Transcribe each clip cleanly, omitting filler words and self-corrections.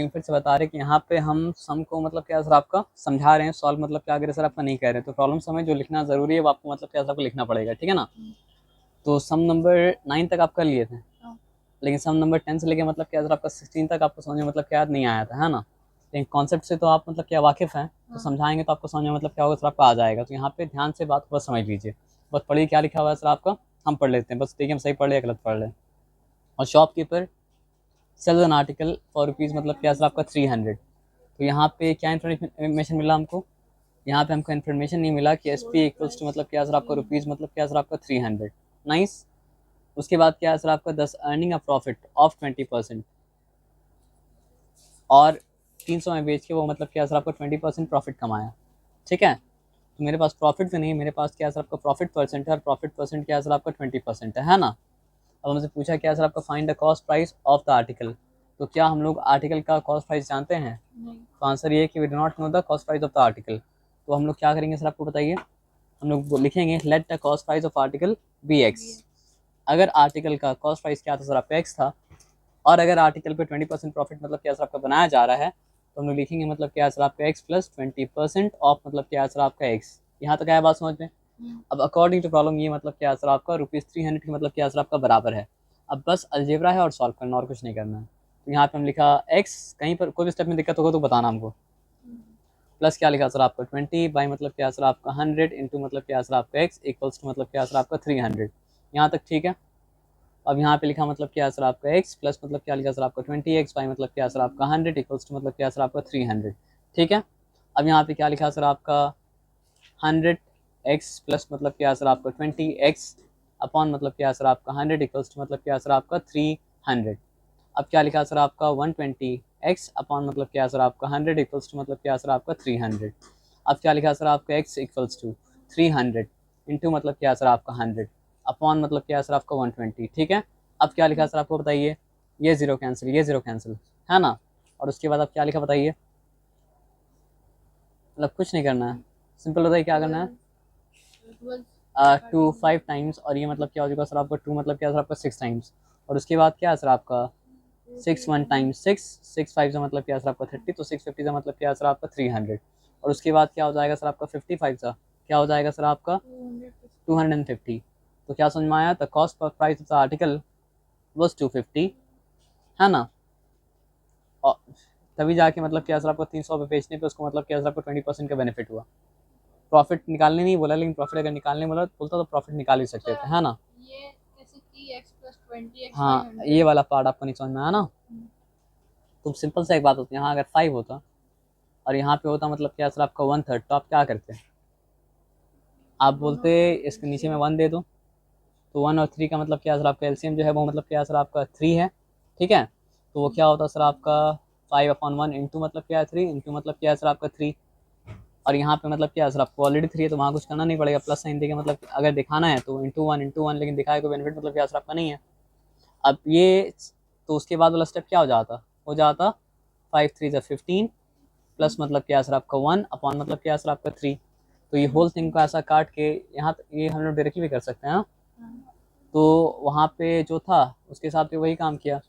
फिर से बता रहे कि यहाँ पे हम सम को मतलब क्या सर आपका समझा रहे हैं, सॉल्व मतलब क्या करें सर आपका नहीं कह रहे, तो प्रॉब्लम समय जो लिखना ज़रूरी है वो आपको मतलब क्या सर आपको लिखना पड़ेगा, ठीक है ना। तो सम नंबर 9 तक आप कर लिए थे, लेकिन सम नंबर 10 से लेके मतलब क्या सर आपका 16 तक आपको समझ में मतलब क्या नहीं आया था, है ना। लेकिन कॉन्सेप्ट से तो आप मतलब क्या वाकिफ़ हैं, तो समझाएंगे तो आपको समझ में मतलब क्या होगा सर आपका आ जाएगा। तो यहाँ पे ध्यान से बात को बस समझ लीजिए, बस पढ़िए क्या लिखा हुआ है सर आपका, हम पढ़ लेते हैं, बस देखिए हम सही पढ़ ले या गलत पढ़ लें। और shopkeeper sells an article for rupees मतलब क्या सर आपका 300। तो यहाँ पे क्या इन्फॉर्मेशन मिला हमको, यहाँ पे हमको इन्फॉर्मेशन नहीं मिला कि एस पी इक्वल्स टू मतलब क्या सर आपका रुपीज़ मतलब क्या सर आपका 300। नाइस। उसके बाद क्या है सर आपका 10 अर्निंग अ प्रॉफिट ऑफ 20%, और 300 में बेच के वो मतलब क्या सर आपका 20% प्रॉफिट कमाया, ठीक है। तो मेरे पास प्रॉफिट तो नहीं, मेरे पास क्या सर आपका प्रॉफिट परसेंट है, और प्रॉफिट परसेंट क्या सर आपका 20% है ना। अब हमसे पूछा क्या सर आपका find the cost price of the article, तो क्या हम लोग आर्टिकल का कॉस्ट प्राइस जानते हैं? तो आंसर ये है कि we do not know the cost price of the article. तो हम लोग क्या करेंगे सर आपको बताइए, हम लोग लिखेंगे let the cost price of article be x. अगर आर्टिकल का कॉस्ट प्राइस क्या था सर आपका एक्स था, और अगर आर्टिकल पे 20% प्रॉफिट मतलब क्या सर आपका बनाया जा रहा है, तो हम लोग लिखेंगे मतलब क्या सर आपका एक्स प्लस 20% ऑफ मतलब क्या सर आपका एक्स। यहाँ तक आया बात समझ में। अब अकॉर्डिंग टू प्रॉब्लम ये मतलब क्या सर आपका ₹300 की मतलब क्या सर आपका बराबर है। अब बस अलजेब्रा है और सॉल्व करना, और कुछ नहीं करना है। तो यहाँ पे हम लिखा एक्स, कहीं पर कोई भी स्टेप में दिक्कत होगा तो बताना हमको। प्लस क्या लिखा सर आपका 20 बाई मतलब क्या सर आपका 100 इंटू मतलब क्या सर आपका एक्स इक्वल्स टू मतलब क्या सर आपका 300। यहाँ तक ठीक है। अब यहाँ पे लिखा मतलब क्या सर आपका एक्स प्लस मतलब क्या लिखा सर आपका 20x बाई मतलब क्या सर आपका 100 इक्वल्स टू मतलब क्या सर आपका 300, ठीक है। अब यहाँ पे क्या लिखा सर आपका 100x प्लस मतलब क्या सर आपका 20x अपॉन मतलब क्या सर आपका 100 इक्वल्स टू मतलब क्या सर आपका 300। अब क्या लिखा सर आपका 120x अपॉन मतलब क्या सर आपका 100 इक्वल्स टू मतलब क्या सर आपका 300। अब क्या लिखा सर आपका x इक्वल्स टू 300 इंटू मतलब क्या सर आपका 100 अपॉन मतलब क्या सर आपका 120, ठीक है। अब क्या लिखा सर आपको बताइए, ये जीरो कैंसिल, ये जीरो कैंसिल, है ना। और उसके बाद अब क्या लिखा बताइए, मतलब कुछ नहीं करना है, सिंपल बताइए क्या करना है। 2 5 टाइम्स, और ये मतलब क्या हो जाएगा सर आपका 2 मतलब क्या सर आपका 6 टाइम्स, और उसके बाद क्या है सर आपका 6 1 टाइम्स 6, 6 5 का मतलब क्या सर आपका 30, तो 650 का मतलब क्या सर आपका 300। और उसके बाद क्या हो जाएगा सर आपका 55 का क्या हो जाएगा सर आपका 250। तो क्या समझ में आया, the cost per price of the article was 250, है ना। और तभी जाके मतलब क्या सर आपको 300 पे बेचने पे उसको मतलब क्या सर आपको 20% का बेनिफिट हुआ। प्रॉफिट निकालने नहीं बोला, लेकिन प्रॉफिट अगर निकालने बोला बोलता तो प्रॉफिट निकाल ही सकते थे, है ना। ये कैसे कि x प्लस 20x हाँ, ये वाला पार्ट आपको नहीं समझ में आया ना। तो सिंपल सा एक बात होती है, यहाँ अगर 5 होता और यहाँ पे होता मतलब क्या सर आपका 1/3, तो आप क्या करते, आप बोलते इसके नीचे में 1 दे दो। तो 1 और 3 का मतलब क्या सर आपका एलसीएम जो है वो मतलब क्या सर आपका 3 है, ठीक है। तो वो क्या होता सर आपका 5/1 इंटू मतलब क्या है 3 इंटू मतलब क्या है सर आपका 3। और यहाँ पे मतलब क्या है सर आपको ऑलरेडी 3 है, तो वहाँ कुछ करना नहीं पड़ेगा, प्लस साइन देके मतलब अगर दिखाना है तो इंटू वन, लेकिन दिखाए कोई बेनिफिट मतलब क्या सर आपका नहीं है। अब ये, तो उसके बाद वाला स्टेप क्या हो जाता 5 3 15 प्लस मतलब क्या सर आपका 1 अपॉन मतलब क्या सर आपका 3। तो ये होल थिंग को ऐसा काट के यहाँ ये हम लोग डायरेक्टली भी कर सकते हैं, हाँ। तो वहाँ पे जो था उसके हिसाब से वही काम किया।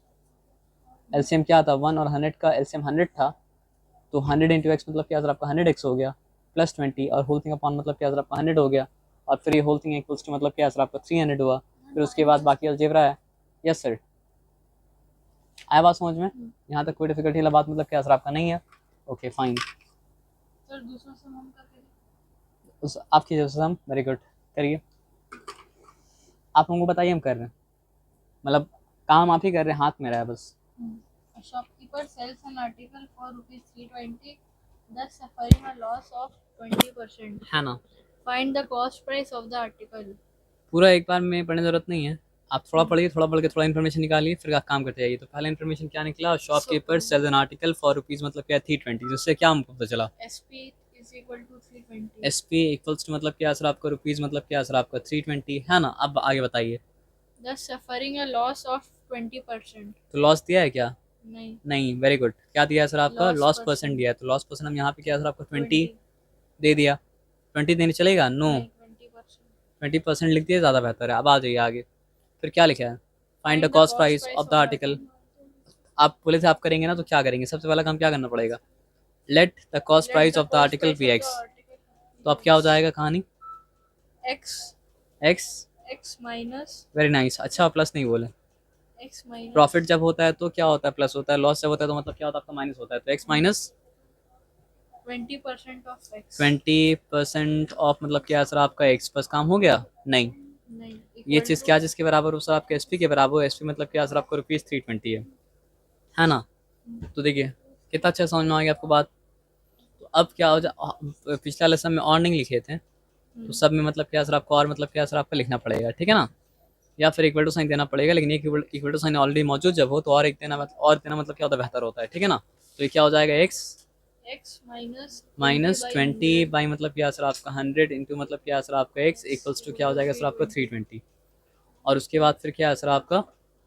एलसीएम क्या था 1 और 100 का एलसीएम 100 था, तो 100 इंटू एक्स मतलब क्या सर आपका 100x हो गया प्लस 20, और होल थिंग अपॉन मतलब क्या सर आपका 100 हो गया, और फिर ये होल थिंग इक्वल्स टू मतलब क्या सर आपका 300 हुआ। फिर उसके बाद बाकी अलजेब्रा है। यस सर, आया बात समझ में, यहाँ तक कोई डिफिकल्टी वाला बात मतलब क्या सर आपका नहीं है। ओके फाइन, सर दूसरा सम हम करके उस आपकी जैसे हम वेरी गुड करिए। आप हमको बताइए हम कर रहे हैं, मतलब काम आप ही कर रहे हैं, हाथ में रहा है बस। A shopkeeper sells an article for ₹320, thus suffering a loss of 20%. है ना। Find the cost price of the article. पूरा एक बार में पढ़ने की जरूरत नहीं है, आप थोड़ा पढ़िए, थोड़ा पढ़ के थोड़ा इन्फॉर्मेशन निकालिए, फिर आप काम करते जाइए। तो पहला इन्फॉर्मेशन क्या निकला, shopkeeper sells an article for rupees मतलब क्या 320, जिससे क्या हमको पता चला SP is equal to 320. S P equals to मतलब क्या सर आपका रुपीज़ मतलब क्या सर आपका 320, है ना। अब आगे बताइए। Thus suffering a loss of 20%. तो लॉस दिया है क्या, नहीं, नहीं, वेरी गुड। क्या दिया है सर आपका, Loss लॉस परसेंट percent. दिया है। तो लॉस परसेंट हम यहाँ पे क्या सर आपको 20 20. दे दिया। 20 देने चलेगा, नो, नहीं, 20%. 20% लिख दिए, ज़्यादा बेहतर है। अब आ जाइए आगे, फिर क्या लिखा है, find the Find the cost cost price price of the of the article. article. आप बोले थे आप करेंगे ना, तो क्या करेंगे? सबसे पहला काम क्या करना पड़ेगा? Let the cost price of the article be x. तो अब क्या हो जाएगा कहानी? x x. x minus very nice, अच्छा प्लस नहीं बोले। x minus प्रॉफिट जब होता है तो क्या होता है? प्लस होता है। लॉस जब होता है तो मतलब क्या होता है? आपका माइनस होता है। तो x minus 20% of x 20% of मतलब क्या है सर आपका? एक्स। बस काम हो गया? नहीं, नहीं ये equal चीज़ to क्या जिसके बराबर हो सर? आपके एस पी के बराबर हो। एस पी मतलब क्या सर आपको? ₹320 है ना? तो देखिए कितना अच्छा समझ में आ गया आपको बात। तो अब क्या हो जा, पिछला लेसन में और नहीं लिखे थे, तो सब में मतलब क्या सर आपको और मतलब क्या सर आपको लिखना पड़ेगा, ठीक है ना? या फिर इक्वल टू साइन देना पड़ेगा, लेकिन एक इक्वल टू साइन ऑलरेडी मौजूद जब हो तो और एक देना मतलब और देना मतलब क्या होता है? बेहतर होता है, ठीक है ना? तो ये क्या हो जाएगा? X x minus minus 20 100 by मतलब क्या सर आपका 100 इंटू मतलब क्या सर आपका एक्स इक्वल्स टू क्या हो जाएगा सर आपका 320। और उसके बाद फिर क्या है सर आपका?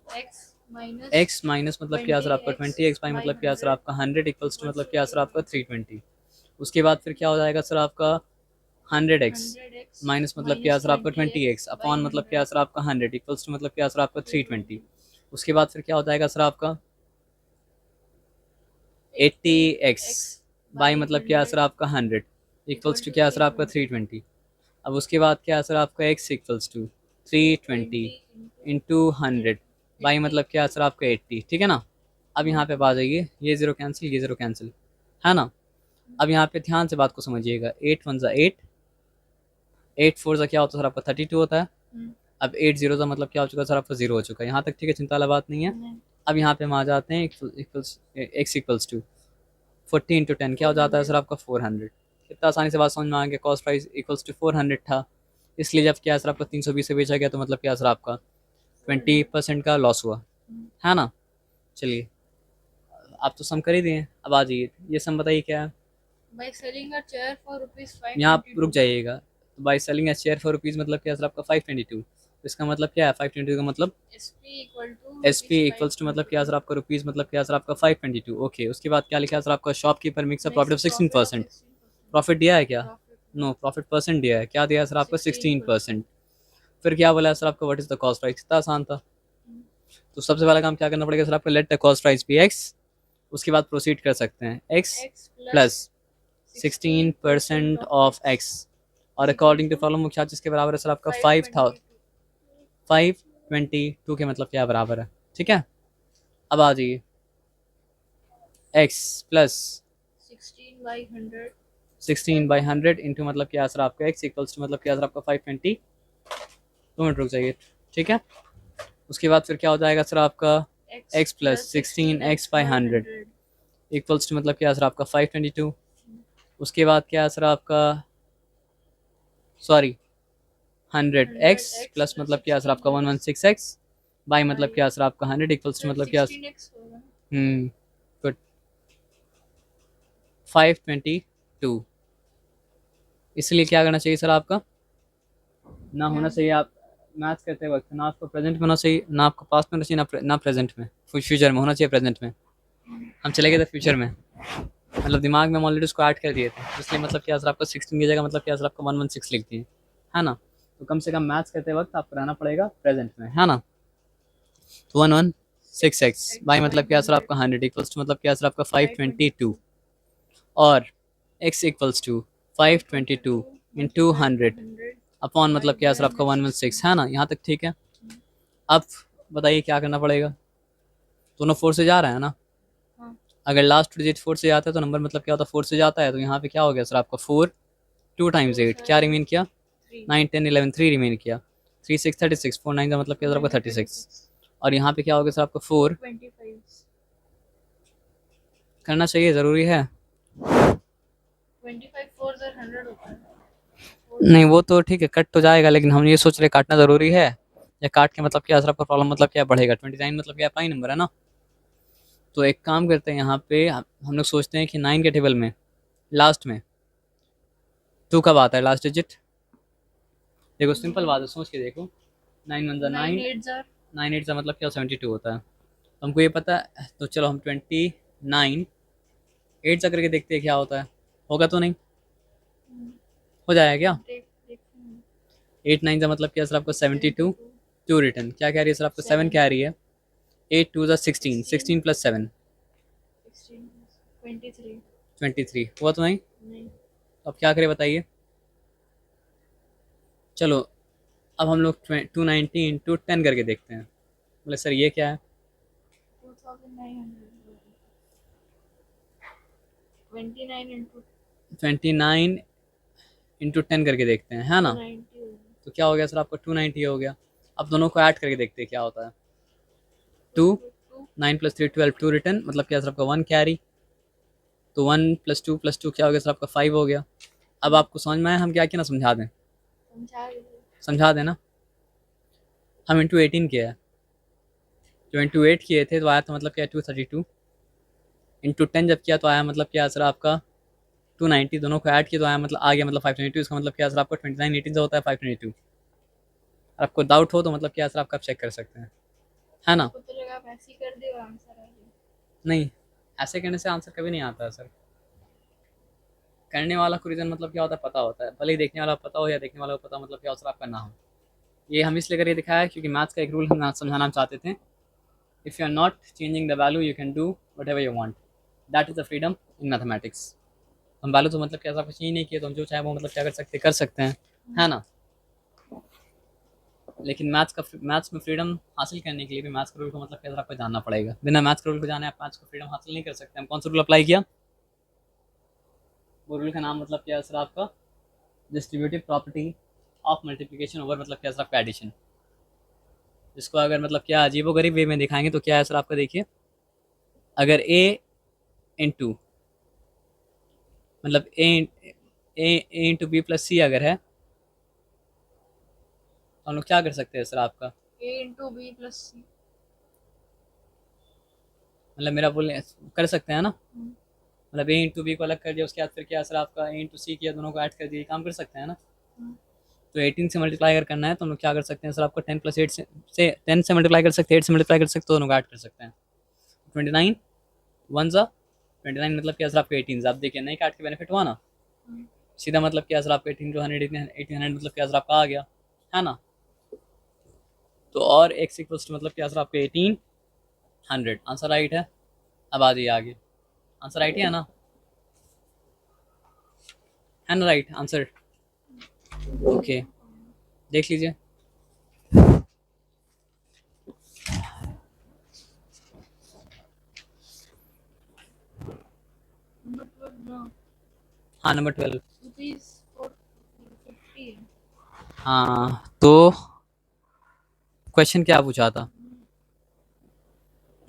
x minus एक्स माइनस मतलब क्या सर आपका 20x बाई मतलब क्या सर आपका 100 इक्वल्स टू मतलब क्या सर आपका 320। उसके बाद फिर क्या हो जाएगा सर आपका? 100x 100x माइनस मतलब क्या सर आपका 20x अपॉन मतलब क्या सर आपका 100 इक्वल्स टू मतलब क्या सर आपका 320। उसके बाद फिर क्या हो जाएगा सर आपका? 80x बाई मतलब क्या सर आपका 100 इक्वल्स टू क्या सर आपका 320। अब उसके बाद क्या है सर आपका? x equals to 320 into 100 by मतलब क्या है सर आपका 80, ठीक है ना? अब यहाँ पे आ जाइए, ये जीरो कैंसिल, ये जीरो कैंसिल, है ना? अब यहाँ पे ध्यान से बात को समझिएगा। 8 1 ज़ा 8, 8 4 ज़ा क्या होता है सर आपका? 32 होता है। अब 8 0 ज़ा मतलब क्या हो चुका है सर आपका? 0 हो चुका है। यहाँ तक ठीक है, चिंता वाला बात नहीं है। अब यहाँ पे हम आ जाते हैं x इक्वल्स टू 40 इंटू 10 क्या हो जाता है सर आपका? 400। कितना आसानी से बात समझ में आ गया। कॉस्ट प्राइस इक्वल्स टू 400 था, इसलिए जब क्या है सर आपका 320 से बेचा गया तो मतलब क्या है सर आपका 20% का लॉस हुआ, है ना? चलिए आप तो सम कर ही दिए, अब आ जाइए ये सम बताइए क्या है। by selling a chair for rupees यहाँ आप रुक 522 जाइएगा। तो by selling A share for rupees मतलब क्या है सर आपका? 522। इसका मतलब क्या है? 522 का मतलब sp equal to S P equals to मतलब क्या है सर आपका? रुपीज़ मतलब क्या है सर आपका? 522। ओके, उसके बाद क्या लिखा है सर आपका? Shopkeeper makes a profit of 16%। Profit दिया है क्या? नो, प्रॉफिट परसेंट दिया है। क्या दिया है सर आपका? 16%। फिर क्या बोला है सर आपका? What is the cost price? कितना आसान था। तो सबसे पहला काम क्या करना पड़ेगा सर आपको? Let the cost price be x. उसके बाद प्रोसीड कर सकते हैं x x plus plus 16% of x. और अकॉर्डिंग टू प्रॉब्लम क्या चीज़ के बराबर है सर आपका? 522 के मतलब क्या बराबर है, ठीक है? अब आ जाइए एक्स प्लस 16/100 इंटू मतलब क्या सर आपका? एक्स इक्वल्स टू मतलब क्या सर आपका? 520। 2 मिनट रुक जाइए, ठीक है? उसके बाद फिर क्या हो जाएगा सर आपका? X plus 16x/100 equals to मतलब क्या सर आपका? 522। उसके बाद क्या है सर आपका? सॉरी, 100x प्लस मतलब क्या सर आपका? 116x बाई मतलब क्या सर आपका? 100 इक्वल्स टू मतलब क्या? 16x होगा गुड, 522। इसलिए क्या करना चाहिए सर आपका? ना होना चाहिए आप मैथ्स करते वक्त ना आपको प्रेजेंट में होना चाहिए, ना आपको पास्ट में होना चाहिए, ना प्रेजेंट में, फ्यूचर में होना चाहिए। प्रेजेंट में हम चले गए थे फ्यूचर में, मतलब दिमाग में हम ऑलरेडी उसको ऐड कर दिए थे, इसलिए मतलब क्या सर आपका 16 की जगह मतलब क्या सर आपका 116 लिख दिए, है ना? तो कम से कम मैथ्स करते वक्त आपको रहना पड़ेगा प्रेजेंट में, है ना? तो 116x बाई मतलब क्या सर आपका? 100 इक्वल्स टू मतलब क्या सर आपका? 522। और x equals to 522 into 100 upon मतलब क्या सर आपका? 116, है ना? यहाँ तक ठीक है? अब बताइए क्या करना पड़ेगा। दोनों 4 से जा रहा है ना? हाँ। अगर लास्ट डिजिट 4 से जाता है तो नंबर मतलब क्या होता है? 4 से जाता है। तो यहाँ पे क्या हो गया सर आपका? 4 2 टाइम्स 8 क्या रिमेन किया? 9 10 11 3 रिमेन किया। 3 6 36 4 9 का मतलब क्या सर आपका? 36। और यहाँ पे क्या हो गया सर आपका? 4 25 करना चाहिए, ज़रूरी है? 25 4 100 होता है। नहीं वो तो ठीक है, कट तो जाएगा, लेकिन हम ये सोच रहे काटना ज़रूरी है या काट के मतलब क्या सर आपका प्रॉब्लम मतलब क्या बढ़ेगा? 29 मतलब क्या प्राइम नंबर है ना? तो एक काम करते हैं, यहाँ पे हम लोग सोचते हैं कि 9 के टेबल में लास्ट में 2 कब आता है? Last digit. देखो सिंपल बात है, सोच के देखो। 9 1 9, 9 8 का मतलब क्या? 72 होता है। तो हमको ये पता है, तो चलो हम 29 8 सा करके देखते हैं क्या होता है। होगा तो नहीं? हो जाएगा क्या? 8 9 का मतलब क्या सर आपको? 72। 2 रिटर्न क्या कह रही है सर आपको? 7 कह रही है। 8 2 ज़ा 16, 16 प्लस 7 16 23 23 हुआ तो नहीं। नहीं तो अब क्या करें बताइए। चलो अब हम लोग 290 इंटू 10 करके देखते हैं। बोले सर ये क्या है। 2900 29 into 29 इंटू 10 करके देखते हैं, है ना। 290 तो क्या हो गया सर आपका 290 हो गया। अब दोनों को ऐड करके देखते हैं क्या होता है। 2 2 9 प्लस 3 12 2 रिटर्न मतलब क्या सर आपका 1 कैरी। तो 1 प्लस 2 क्या हो गया सर आपका 5 हो गया। अब आपको समझ में आया हम क्या किया ना, समझा दें। समझा दीजिए। समझा देना। हम इंटू 18 किया है। जो इंटू 8 किए थे तो आया था मतलब क्या 232। इंटू 10 जब किया तो आया मतलब क्या सर आपका 290। दोनों को ऐड किया तो आया मतलब आ गया मतलब 522। इसका मतलब क्या सर आपका 29 18 से होता है 522। आपको डाउट हो तो मतलब क्या सर आपका चेक कर सकते हैं, है ना। आपको तो लगा आप ऐसे ही कर दिए और आंसर आ गया। नहीं, ऐसे करने से आंसर कभी नहीं आता है सर। करने वाला को रीज़न मतलब क्या होता है पता होता है, भले ही देखने वाला पता हो या देखने वाला को पता हो मतलब क्या हो सर आपका ना हो। ये हम इसलिए करके दिखाया है क्योंकि मैथ्स का एक रूल हम समझाना चाहते थे। If you are not changing the value you can do whatever you want, that is the freedom in mathematics. हम वैल्यू तो मतलब क्या ऐसा कुछ ही नहीं किया तो हम जो चाहे वो मतलब क्या कर सकते हैं, है ना। लेकिन मैथ्स में फ्रीडम हासिल करने के लिए भी मैथ्स के रूल को मतलब क्या आपको जानना पड़ेगा। बिना मैथ्स के रूल को जाने आप मैथ्स को फ्रीडम हासिल नहीं कर सकते। हम कौन सा रूल अप्लाई किया, वो रूल का नाम मतलब क्या है सर आपका distributive property of multiplication over मतलब क्या सर आपका एडिशन। जिसको अगर मतलब क्या अजीबोगरीब वे में दिखाएंगे तो क्या है सर आपका देखिए। अगर ए इंटू मतलब ए इंटू बी प्लस सी अगर है तो हम लोग क्या कर सकते हैं सर आपका। a into b plus c मतलब मेरा बोलने कर सकते हैं ना। मतलब ए इंटू बी को अलग कर दिया उसके बाद फिर क्या सर आपका ए इंटू सी किया, दोनों को ऐड कर दिया, काम कर सकते हैं ना। तो 18 से मल्टीप्लाई अगर करना है तो हम लोग क्या कर सकते हैं सर आपको 10 प्लस 8 से 10 से मल्टीप्लाई कर सकते हैं, 8 से मल्टीप्लाई कर सकते हैं, तो दोनों को ऐड कर सकते हैं। 29 वन ज़ा 29 मतलब क्या सर आपका 18 आप देखिए नहीं काट के बेनिफिट हुआ ना। सीधा मतलब क्या सर आपका 18 टू 100 1800 मतलब क्या सर आपका आ गया, है ना। तो और एक्स इक्वल्स टू मतलब क्या सर आपका 1800 आंसर राइट है। अब आ जाइए आगे, आंसर राइट है ना, है ना राइट आंसर। ओके देख लीजिए। number 12 no हाँ नंबर 12। rupees 450 हाँ तो क्वेश्चन क्या पूछा था।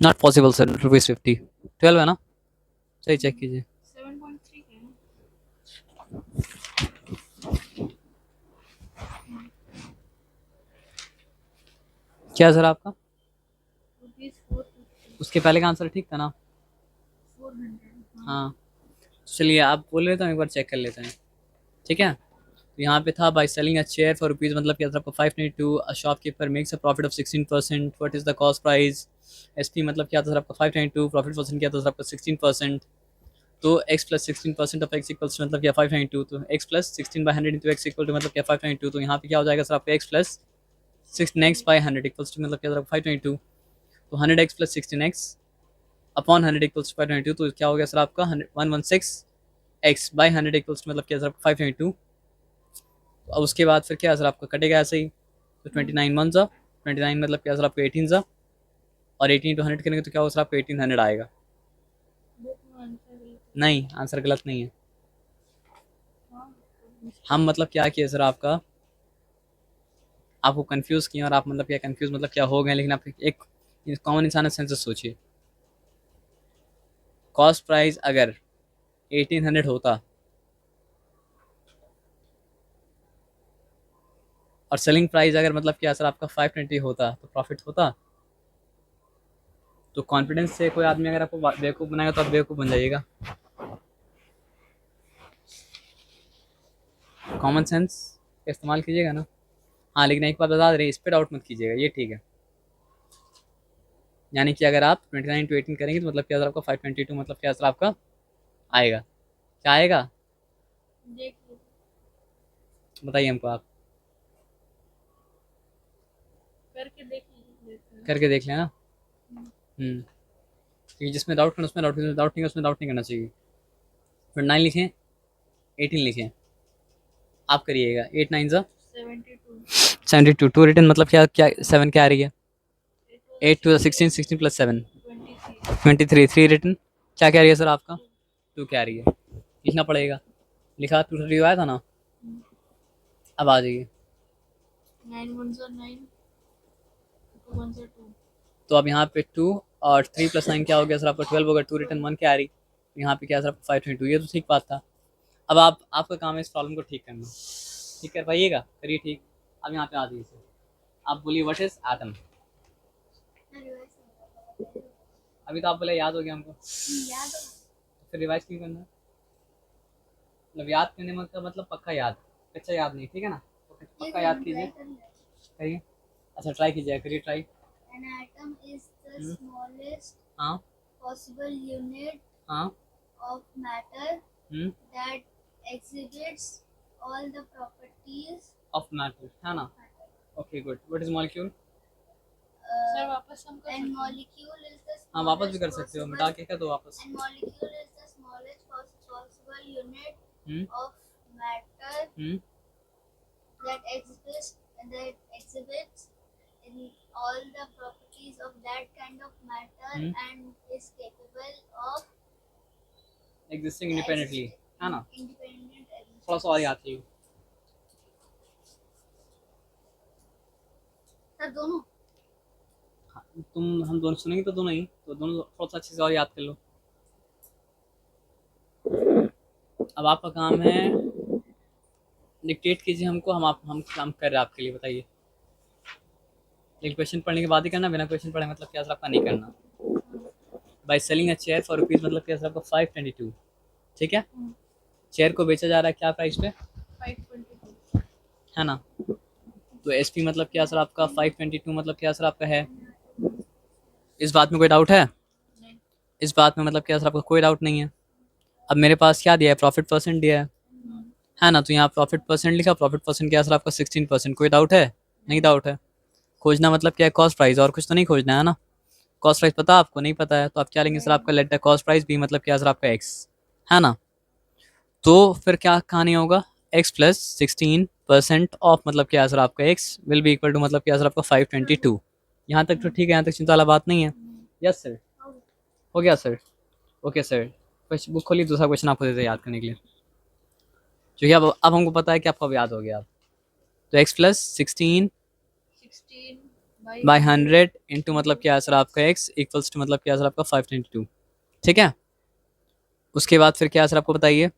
नॉट पॉसिबल सर ₹50 12 है ना, सही चेक कीजिए। 7.3 के हैं। क्या सर आपका rupees 450 उसके पहले का आंसर ठीक था ना। 400 हाँ चलिए आप बोल रहे तो हम एक बार चेक कर लेते हैं, ठीक है। तो यहाँ पे था by selling a chair for rupees मतलब क्या था आपको 592, a shopkeeper makes a profit of 16%, what is the cost price. SP मतलब क्या था सर आपका 592, प्रॉफिट परसेंट क्या था सर आपका 16%। तो x plus 16% of x equals मतलब क्या 592, तो x plus 16/100 into x equal to मतलब क्या 592। तो यहाँ पे क्या हो जाएगा सर आपका x plus 16x/100 equals to मतलब क्या सर 522। तो 100x plus 16x upon 100 equals to 522, तो क्या हो गया सर आपका 116x/100 इक्वल्स टू मतलब क्या सर 522। अब उसके बाद फिर क्या सर आपका कटेगा ऐसे ही। तो 29 वन सा 29 मतलब क्या सर आपका 18 सा, और 18 टू 100 करेंगे तो क्या होगा सर आपका 1800 आएगा। बुक में आंसर गलत नहीं आंसर गलत नहीं है। हाँ हम मतलब क्या किए सर आपका आपको कंफ्यूज किया और आप मतलब क्या कंफ्यूज मतलब क्या हो गए, लेकिन आप एक कॉमन इंसान सेंस से सोचिए। कॉस्ट प्राइस अगर 1800 होता और सेलिंग प्राइस अगर मतलब क्या सर आपका 520 होता तो प्रॉफिट होता। तो कॉन्फिडेंस से कोई आदमी अगर आपको बेवकूफ़ बनाएगा तो आप बेवकूफ़ बन जाइएगा। कॉमन सेंस का इस्तेमाल कीजिएगा ना। हाँ लेकिन एक बात बता दे रही, इस पर डाउट मत कीजिएगा, ये ठीक है। यानी कि अगर आप 29 टू 18 करेंगे तो मतलब क्या सर आपका 522 मतलब क्या सर आपका आएगा, क्या आएगा देख लो बताइए हमको आप। करके देख लीजिए करके देख लेना। क्योंकि जिसमें डाउट करना उसमें डाउट, जिसमें डाउट नहीं है उसमें डाउट नहीं करना चाहिए। फिर 9 लिखें, 18 लिखें, आप करिएगा। 8 9 ज़ा 72. 72, 2 रिटर्न मतलब क्या क्या 7 क्या आ रही है? 8 2 16, 16 प्लस 7 23. 23, 3 रिटर्न क्या क्या आ रही है सर आपका? 2 क्या आ रही है? लिखना पड़ेगा। लिखा 2 आया था ना? अब आ जाइए। 9 ones are 9. 2 ones are 2. तो अब यहाँ पे 2 और 3 प्लस 9 क्या हो गया सर आपका? 12 होगा। 2 रिटर्न 1 क्या आ रही? यहाँ पे क्या सर आपका 522, ये तो ठीक बात था। अब आपका काम है इस प्रॉब्लम को ठीक करना। ठीक कर पाइएगा? करिए ठीक। अब यहाँ पे आ जाइए सर, आप बोलिए व्हाट इज एटम। अभी तो आप बोले याद हो गया हमको, फिर रिवाइज क्यों करना है? मतलब याद करने मतलब पक्का याद, कच्चा याद नहीं, ठीक है ना? तो पक्का याद कीजिए, करिए। अच्छा ट्राई कीजिए, करिए try. An atom is the smallest हाँ possible unit हाँ of matter hmm that exhibits all the properties of matter, है ना? Okay good. What is molecule? Sir वापस हम कर and molecule is the हाँ वापस भी कर smallest सकते हो, possible मिटा के क्या दो वापस। and molecule is the smallest possible unit hmm of matter hmm that exhibits in all the properties of that kind of matter and is capable of existing independently, है ना? independent थोड़ा सा और याद कीजिए। सर दोनों हम दोनों सुनेंगे तो दोनों ही, तो दोनों थोड़ा सा अच्छे से और याद कर लो। अब आपका काम है डिक्टेट कीजिए हमको, हम काम कर रहे हैं आपके लिए, बताइए। लेकिन क्वेश्चन पढ़ने के बाद ही करना, बिना क्वेश्चन पढ़े मतलब क्या सर आपका नहीं करना। Bye selling a chair for rupees मतलब क्या सर आपका 522, ठीक है? चेयर को बेचा जा रहा है क्या प्राइस पे? 522 है ना? तो एस पी मतलब क्या सर आपका 522 मतलब क्या सर आपका है? इस बात में कोई डाउट है? इस बात में मतलब क्या सर आपका कोई डाउट नहीं है? अब मेरे पास क्या दिया है? प्रॉफिट परसेंट दिया है ना? तो यहाँ प्रॉफिट परसेंट लिखा, प्रॉफिट परसेंट क्या सर आपका 16%। कोई डाउट है? नहीं डाउट है। खोजना मतलब क्या है? कॉस्ट प्राइस, और कुछ तो नहीं खोजना है ना? कॉस्ट प्राइस पता आपको? नहीं पता है तो आप क्या लेंगे सर आपका? Let the cost price be मतलब क्या सर आपका एक्स, है ना? तो फिर क्या कहानी होगा? x प्लस 16% ऑफ मतलब क्या सर आपका x will be equal to मतलब क्या सर आपका 522। यहाँ तक तो ठीक है, यहाँ तक चिंता वाला बात नहीं है। यस सर, हो गया सर। ओके सर, बुक खोलिए, दूसरा क्वेश्चन आपको देते हैं याद करने के लिए, जो कि अब हमको पता है कि आपको अब याद हो गया। तो x प्लस 16 बाई 100 इंटू मतलब क्या सर आपका x इक्वल्स टू मतलब क्या सर आपका 522, ठीक है? उसके बाद फिर क्या सर आपको बताइए?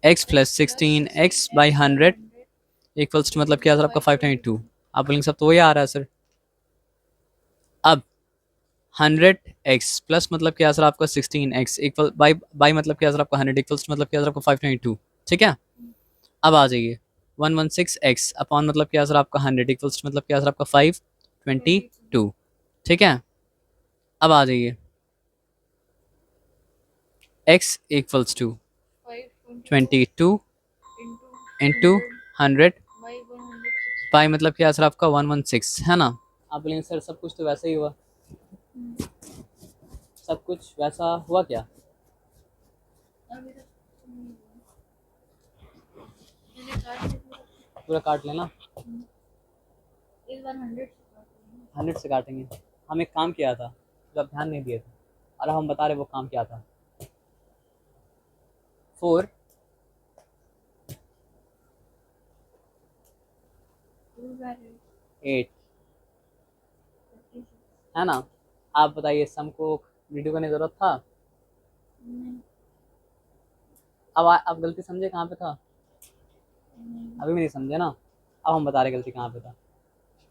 x plus 16 x by 100 equals to मतलब क्या सर आपका 522। आप बोलेंगे सब तो वही आ रहा है सर। अब 100x प्लस मतलब क्या सर आपका 16x इक्वल बाई मतलब क्या सर आपका 100 इक्वल्स टू मतलब क्या सर आपका 522, ठीक है? अब आ जाइए 116x अपॉन मतलब क्या सर आपका 100 इक्वल्स टू मतलब क्या सर आपका 522, ठीक है? अब आ जाइए x equals to 22 into 100 by मतलब क्या सर आपका 116, है ना? आप बोलेंगे सर सब कुछ तो वैसा ही हुआ। सब कुछ वैसा हुआ क्या? पूरा काट लेना, 100 से काटेंगे। हम एक काम किया था जो आप ध्यान नहीं दिए थे, और अब हम बता रहे वो काम क्या था। 4 8, है ना? आप बताइए सम को वीडियो करने की जरूरत था? अब गलती समझे कहाँ पे था? अभी भी नहीं समझे ना? अब हम बता रहे गलती कहाँ पे था।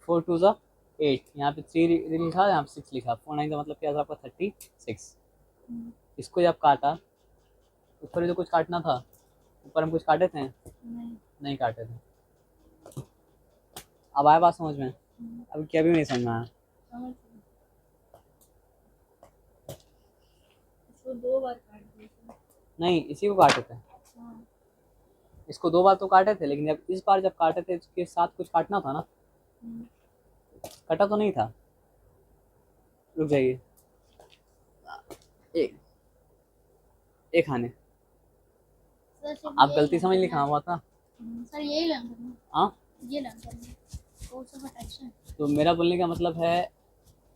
4 2 ज़ा 8, यहाँ पे 3 लिखा, यहाँ पे 6 लिखा, 4 9 का मतलब क्या था आपका 36। इसको जब काटा, ऊपर जो कुछ काटना था, ऊपर हम कुछ काटे थे? नहीं काटे थे। अब आया बात समझ में? अभी क्या भी नहीं समझ में आया? इसको 2 बार काट दिया। नहीं, इसी को काटे थे। इसको 2 बार तो काटे थे, लेकिन जब इस बार जब काटे थे इसके साथ कुछ काटना था ना? कटा तो नहीं था? रुक जाइए, एक एक खाने सर सिर्फ आप यही गलती learn समझ ली करना कहाँ हुआ था। है। सर यही लर्न करना है, हाँ, ये लर्न करना है, फोर्स ऑफ अट्रैक्शन। तो मेरा बोलने का मतलब है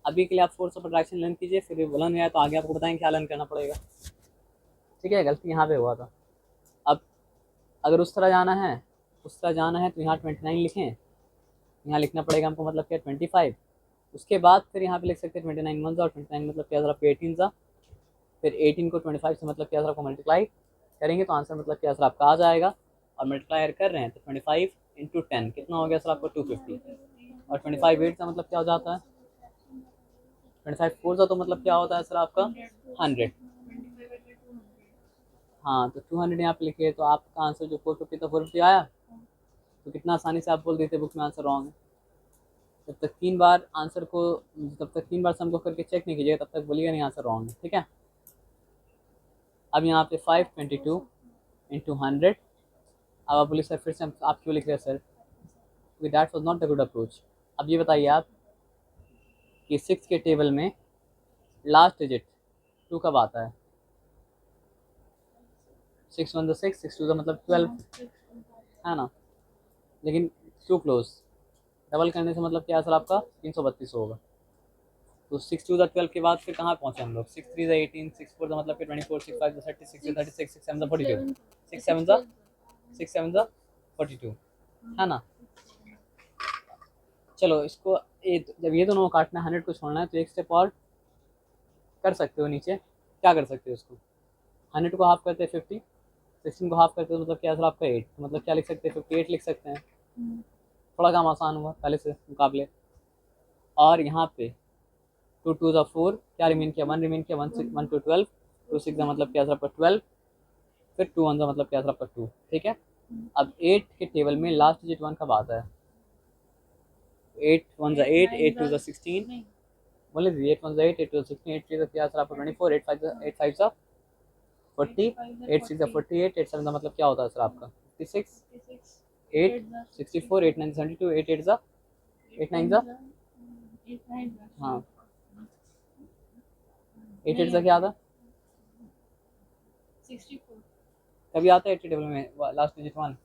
अभी के लिए आप फोर्स ऑफ अट्रैक्शन लर्न कीजिए, फिर लर्न नहीं आया तो आगे आपको बताएंगे क्या लर्न करना पड़ेगा। ठीक है, गलती यहाँ पे हुआ था। अब अगर उस तरह जाना है, उस तरह जाना है तो यहाँ 29 लिखें, यहाँ लिखना पड़ेगा हमको मतलब क्या 25। उसके बाद फिर यहाँ पे लिख सकते हैं 29 मंथ, और 29 मतलब क्या सर आपको 18 सा, फिर 18 को 25 से मतलब क्या सर आपको मल्टीप्लाई करेंगे तो आंसर मतलब क्या सर आपका आ जाएगा। और मल्टीप्लाई कर रहे हैं तो 25 इंटू 10 कितना हो गया सर आपको 250, और 25 8 का मतलब क्या हो जाता है 25 4 का तो मतलब क्या होता है सर आपका 100। हाँ, तो 200 यहाँ पे लिखिए, तो आपका आंसर जो 450 था 450 आया। तो कितना आसानी से आप बोल देते बुक में आंसर रॉन्ग है। जब तक 3 बार आंसर को, तब तक 3 बार सम को करके चेक नहीं कीजिएगा तब तक बोलिएगा नहीं आंसर रॉन्ग है। ठीक है, अब यहाँ पे 522 इंटू 100। अब आप बोलिए सर फिर से आप क्यों लिख रहे हैं सर, क्योंकि that was not the good approach. अब ये बताइए आप कि 6 के टेबल में लास्ट डिजिट 2 कब आता है। 6 1 6, 6 2 मतलब 12 है ना, लेकिन टू क्लोज, डबल करने से मतलब क्या सर आपका 332 होगा। तो 6 2 12 के बाद फिर कहाँ पहुँचे हम लोग, 6 3 18, 6 4 मतलब फिर 24, 6 5 30, 6 36, 6 7 42, 6 7 42 है ना। चलो इसको जब ये दोनों काटना है 100 को छोड़ना है तो एक स्टेप और कर सकते हो नीचे। क्या कर सकते हो, इसको 100 को हाफ करते हैं 50, 16 को हाफ करते हो मतलब क्या सर आपका 8, तो मतलब क्या लिख सकते हैं 58 लिख सकते हैं। थोड़ा काम आसान हुआ पहले से मुकाबले। और यहाँ पे 2 2 ज़ा 4, क्या रिमेन किया 1 रिमेन किया, 1 6 1 2 12, 2 6 ज़ा मतलब क्या सर आपका 12, फिर 2 1 ज़ा मतलब क्या सर आपका 2। ठीक है, अब 8 के टेबल में लास्ट डिजिट 1 कब आता है, 8 1 ज़ा 8, 8 2 ज़ा 16, बोले 8 1 ज़ा 8, 8 2 ज़ा 16, 8 3 ज़ा क्या सर आपका 24, 8 5 ज़ा 40, 8 6 ज़ा 48, 8 7 ज़ा मतलब क्या होता है सर आपका 56, 8 64, 8 9 72, 8 8 ज़ा 8 9 ज़ा, हाँ 8 8 ज़ा क्या आता है, 64 कभी आता है 80 टेबल में लास्ट डिजिट 1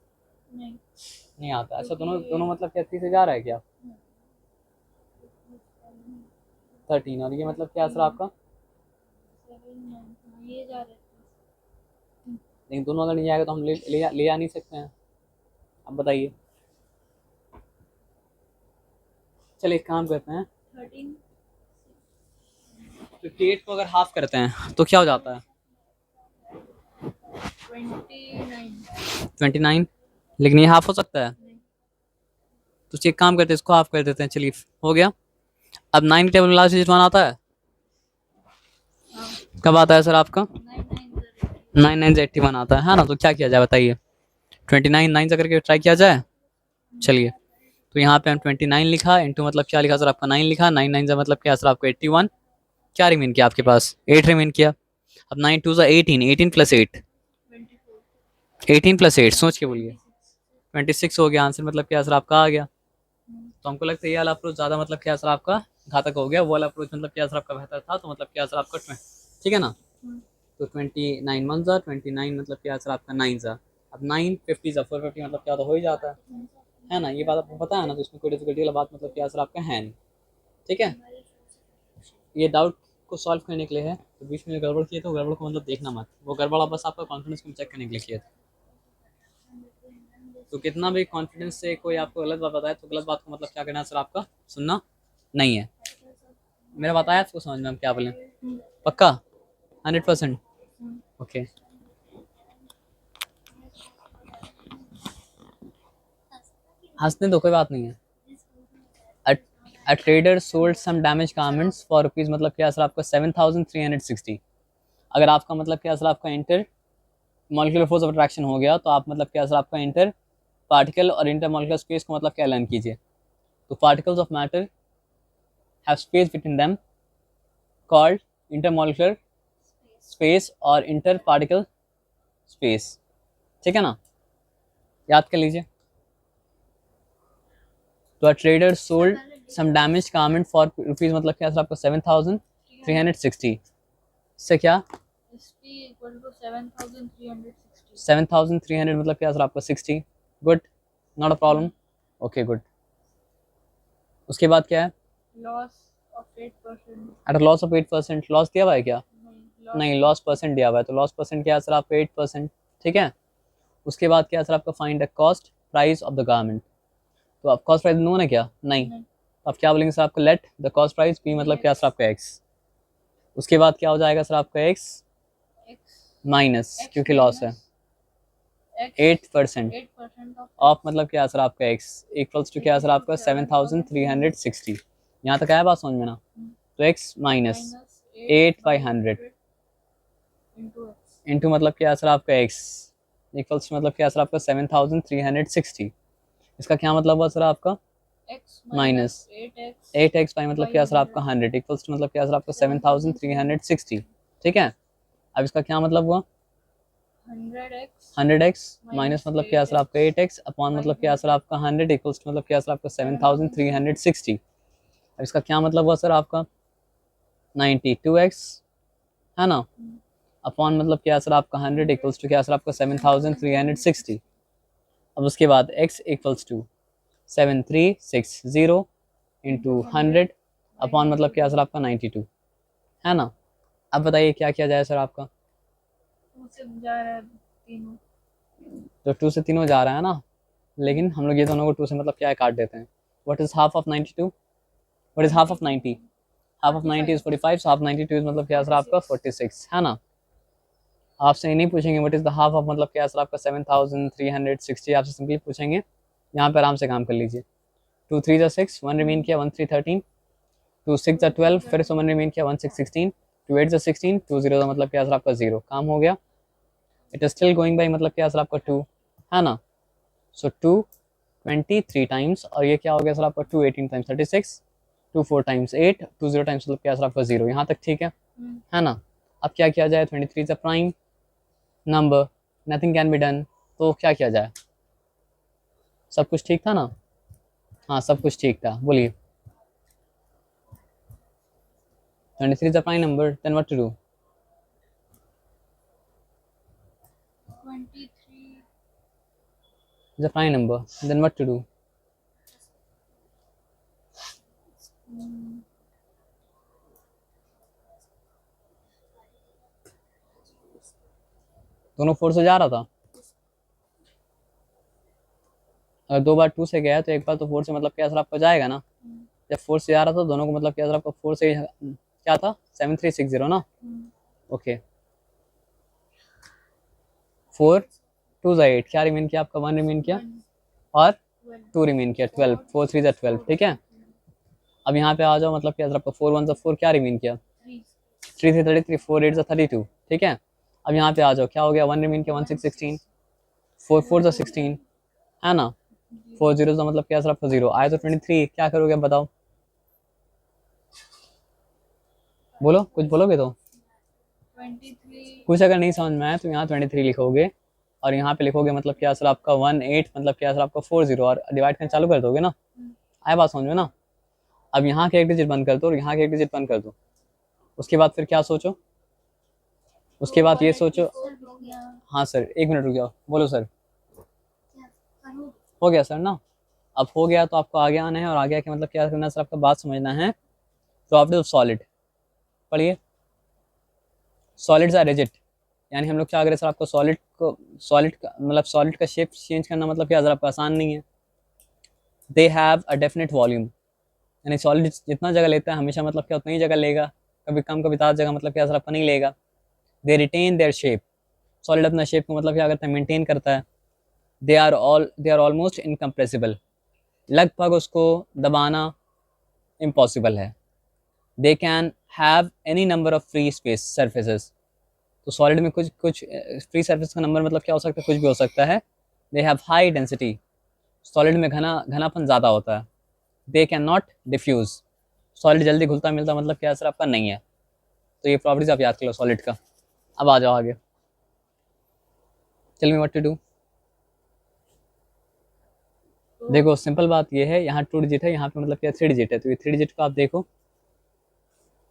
नहीं आता। अच्छा, दोनों दोनों मतलब क्या 30 से जा रहा है क्या 13, और ये मतलब क्या सर आपका, ये जा रहा है। लेकिन दोनों अगर नहीं जाएगा तो हम ले आ नहीं सकते हैं। अब बताइए, चलिए एक काम करते हैं, 13 58 को अगर हाफ करते हैं तो क्या हो जाता है 29 29, लेकिन ये हाफ हो सकता है। तो एक काम करते हैं, इसको हाफ कर देते हैं, चलिए हो गया। अब 9 टेबल में लास्ट डिजिट 1 आता है, कब आता है सर आपका 9 9 से 81 आता है ना। तो क्या किया जाए बताइए, 29 9 से करके ट्राई किया जाए। चलिए, तो यहाँ पे हम 29 लिखा इंटू मतलब क्या लिखा सर आपका 9 लिखा, 9 9 से मतलब क्या सर आपको 81, क्या रिमेन किया आपके पास 8 रिमेन किया। अब 9 2 ज़ा 18, 18 प्लस 8, 18 प्लस 8 सोच के बोलिए 26 हो गया आंसर, मतलब क्या सर आपका आ गया। तो हमको लगता है ये वाला अप्रोच ज़्यादा मतलब क्या सर आपका घातक हो गया, वो वाला अप्रोच मतलब क्या सर आपका बेहतर था। तो मतलब क्या सर आपका ठीक है ना। तो 29 1 ज़ा 29 मतलब क्या सर आपका 9 ज़ा, अब 9 50 ज़ा 450 मतलब क्या तो हो ही जाता है ना। ये बात आपको पता है ना, तो इसमें कोई डिफिकल्टी वाला बात मतलब क्या सर आपका है नहीं। ठीक है, ये डाउट को सॉल्व करने के लिए है, तो बीच में गड़बड़ किए तो गड़बड़ को मतलब देखना मत, वो गड़बड़ बस आपका कॉन्फिडेंस को चेक करने के लिए किया था। तो कितना भी कॉन्फिडेंस से कोई आपको गलत बात बताए तो गलत बात को मतलब क्या करना है सर आपका सुनना नहीं है। मेरा बताया आपको समझ में हम क्या बोले, पक्का 100%। ओके, हंसने दो कोई बात नहीं है। A trader sold some damaged garments for rupees मतलब क्या सर आपका 7360। अगर आपका मतलब क्या सर आपका inter molecular force of attraction हो गया तो आप मतलब क्या सर आपका इंटर पार्टिकल और इंटर मॉलिक्यूलर स्पेस को मतलब क्या लर्न कीजिए। तो particles of matter have space between them called intermolecular space और इंटर पार्टिकल स्पेस। ठीक है ना, याद कर लीजिए। तो a trader sold some damage garment for rupees मतलब क्या सर आपका 7,360, इससे क्या SP equal to 7,360. 7,300 मतलब क्या सर आपका 60, good, not a problem, okay good. उसके बाद क्या है, Loss of 8%. At loss of 8%, loss दिया हुआ है क्या, Loss नहीं लॉस परसेंट दिया हुआ है, तो लॉस परसेंट क्या है सर आपका 8%, ठीक है। उसके बाद क्या है सर आपका find the cost price of the garment, तो आप कॉस्ट प्राइस नो है क्या, नहीं, तो आप क्या बोलेंगे सर आपका let the cost price be मतलब क्या सर आपका एक्स। उसके बाद क्या हो जाएगा सर आपका एक्स माइनस, क्योंकि लॉस है 8% ऑफ मतलब क्या सर आपका एक्स इक्वल्स टू क्या सर आपका 7,360, यहाँ तक आया बात समझ में ना, तो एक्स माइनस 8/100 इंटू मतलब क्या सर आपका एक्स इक्वल्स टू मतलब क्या सर आपका 7,360, इसका क्या मतलब हुआ सर आपका माइनस 8x बाई मतलब क्या सर आपका 100 इक्वल्स टू मतलब क्या सर आपका 7,360, ठीक है। अब इसका क्या मतलब हुआ 100x माइनस मतलब क्या सर आपका 8x अपॉन मतलब क्या सर आपका 100 इक्वल्स टू मतलब क्या सर आपका 7,360, अब इसका क्या मतलब हुआ सर आपका 92x है ना, अपॉन मतलब क्या सर आपका 100 इक्वल्स टू क्या सर आपका 7,360। अब उसके बाद x equals to 7,360 into 100 upon मतलब क्या सर आपका 92 है ना। अब बताइए क्या किया जाए सर आपका, तो 2 से तीनों जा रहा है ना, लेकिन हम लोग ये दोनों को 2 से मतलब क्या है काट देते हैं। What is half of 92, what is half of 90, half of 90 is 45, so half 92 is मतलब क्या सर आपका 46 है ना। आपसे ये नहीं पूछेंगे what is the half of मतलब क्या सर आपका 7,360, आपसे सिंपली पूछेंगे, यहाँ पे आराम से काम कर लीजिए। 2 3 जा 6, 1 रिमेन किया 1 3 13, 2 6 जा 12, फिर से 1 रिमेन किया 1 6 16, 2 8 जा 16, 2 0 का मतलब क्या सर आपका 0, काम हो गया। It is still going by मतलब क्या सर आपका 2 है ना, सो 2 23 टाइम्स, और ये क्या हो गया सर आपका 2 18 टाइम्स 36, 2 4 टाइम्स 8, 2 0 टाइम्स मतलब क्या सर आपका 0, यहाँ तक ठीक है ना। अब क्या किया जाए, 23 is a prime number, nothing can be done, तो क्या किया जाए, सब कुछ ठीक था ना, हाँ सब कुछ ठीक था, बोलिए 23 is a prime number, then what to do, 23 is a prime number, then what to do, दोनों 4 से जा रहा था, अगर 2 बार 2 से गया तो एक बार तो 4 से मतलब क्या सर आपका जाएगा ना, जब 4 से जा रहा था दोनों को मतलब क्या सर आपका 4 से क्या था 7360 ना, ओके 4 2 जा 8, क्या रिमेन किया आपका 1 रिमेन किया और 2 रिमेन किया 12, 4 3 जा 12, ठीक है। अब यहाँ पे आ जाओ मतलब क्या सर आपका 4 1 जा 4, क्या रिमेन किया 3 3 33, 4 8 जा 32, ठीक है। अब यहाँ पे आ जाओ क्या हो गया 1 रिमेन किया 1 6 16, 4 4 जा 16 है ना, 4 0 का मतलब क्या सर आपका 0 आया, तो 23 क्या करोगे बताओ, बोलो कुछ बोलोगे तो 23 कुछ अगर नहीं समझ में आया तो यहाँ 23 लिखोगे, और यहाँ पे लिखोगे मतलब क्या सर आपका 1 8 मतलब क्या सर आपका 4 0, और डिवाइड करना चालू कर दोगे ना, आया बात समझ में ना। अब यहाँ के एक डिजिट बंद कर दो और यहाँ के एक डिजिट बंद कर दो, उसके बाद फिर क्या सोचो, उसके बाद ये सोचो, हाँ सर 1 मिनट रुक जाओ, बोलो सर हो गया सर ना। अब हो गया तो आपको आगे आना है, और आगे आके मतलब क्या करना है सर आपका बात समझना है, प्रॉपर्टीज ऑफ सॉलिड पढ़िए। सॉलिड्स आर रिजिड, यानी हम लोग क्या करें सर आपको सॉलिड का मतलब सॉलिड का शेप चेंज करना मतलब क्या ज़रा आसान नहीं है। They have a definite volume, यानी सॉलिड जितना जगह लेता है हमेशा मतलब क्या उतना ही जगह लेगा, कभी कम कभी ज़्यादा जगह मतलब क्या सर आपका नहीं लेगा। They retain their shape, solid अपना शेप को मतलब क्या करता है मेंटेन करता है। दे आर ऑलमोस्ट इनकम्प्रेसिबल, लगभग उसको दबाना इम्पॉसिबल है। They can have any number of free space surfaces, तो सॉलिड में कुछ कुछ फ्री सर्फेस का नंबर मतलब क्या हो सकता है, कुछ भी हो सकता है। They have high density, solid में घनापन ज़्यादा होता है। They can not diffuse, solid जल्दी घुलता मिलता मतलब क्या असर आपका नहीं है। तो ये प्रॉपर्टीज आप याद कर लो सॉलिड का। अब आ जाओ आगे, tell me what to do. देखो सिंपल बात ये है, यहाँ 2 डिजिट है, यहाँ पे मतलब क्या 3 डिजिट है, तो ये 3 डिजिट को आप देखो।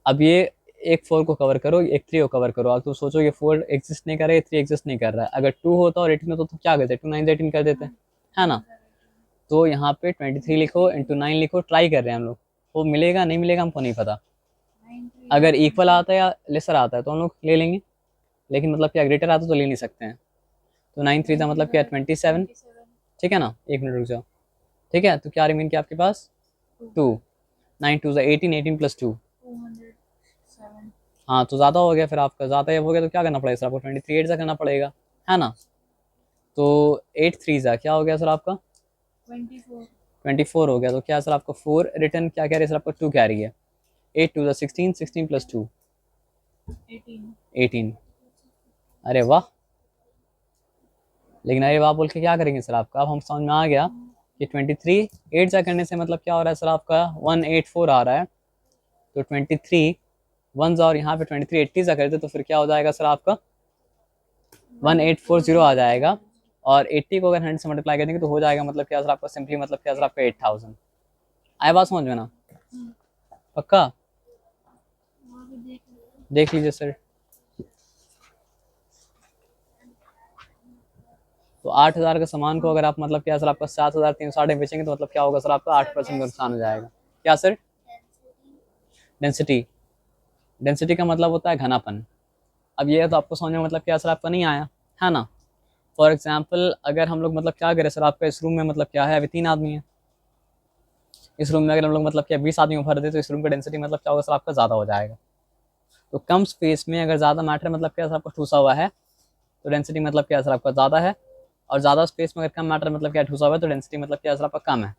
अब ये एक 4 को कवर करो, एक 3 को कवर करो। अब तुम सोचो ये 4 एग्जिस्ट नहीं कर रहा है, 3 एग्जिस्ट नहीं कर रहा है। अगर 2 होता और 18 होता तो क्या करते, 2 9 18 कर देते, है ना। तो यहाँ पे 23 लिखो, इंटू 9 लिखो, ट्राई कर रहे हैं हम लोग। वो मिलेगा नहीं मिलेगा हमको नहीं पता। अगर इक्वल आता है या लेसर आता है तो हम लोग ले लेंगे, लेकिन मतलब क्या ग्रेटर आता है तो ले नहीं सकते हैं। तो 9 3 का मतलब क्या 27, ठीक है ना। 1 मिनट रुक जाओ, ठीक है। तो क्या रिमेन किया आपके पास 2, 9 2 18, 18 प्लस 2, हाँ तो ज़्यादा हो गया। फिर आपका ज़्यादा हो गया तो क्या करना पड़ेगा सर आपको, 23 8 सा करना पड़ेगा, है ना। तो 8 3 सा क्या हो गया सर आपका 24 हो गया। तो क्या सर आपका 4 रिटर्न क्या कह रही है सर आपका 2 कह रही है। 8 2 16, 16 प्लस 2 18। अरे वाह, लेकिन अरे वाह बोल के क्या करेंगे सर आपका। अब हम समझ में आ गया कि 23 8 सा करने से मतलब क्या हो रहा है सर आपका 184 आ रहा है। तो 23 1 और यहाँ पे 23 80 सा करते तो फिर क्या हो जाएगा सर आपका 1840 आ जाएगा। और 80 को अगर 100 से मल्टीप्लाई कर देंगे तो हो जाएगा मतलब क्या सर आपका सिंपली मतलब क्या सर आपका 8000। आए बात समझ में ना, पक्का देख लीजिए सर। तो 8000 का सामान को अगर आप मतलब क्या सर आपका 7360 बेचेंगे तो मतलब क्या होगा सर आपका 8% का नुकसान हो जाएगा। क्या सर डेंसिटी, डेंसिटी का मतलब होता है घनापन। अब ये तो आपको समझ में मतलब क्या सर आपका नहीं आया, है ना। फॉर एग्जाम्पल अगर हम लोग मतलब क्या करें सर आपका इस रूम में मतलब क्या है अभी 3 आदमी है। इस रूम में अगर हम लोग मतलब क्या 20 आदमी को भर दे तो इस रूम का डेंसिटी मतलब क्या होगा सर आपका ज़्यादा हो जाएगा। तो कम स्पेस में अगर ज़्यादा मैटर मतलब क्या सर आपका ठूसा हुआ है तो डेंसिटी मतलब क्या सर आपका ज़्यादा है। और ज़्यादा स्पेस में अगर कम मैटर मतलब क्या ठूसा हुआ है तो डेंसिटी मतलब क्या सर आपका कम है।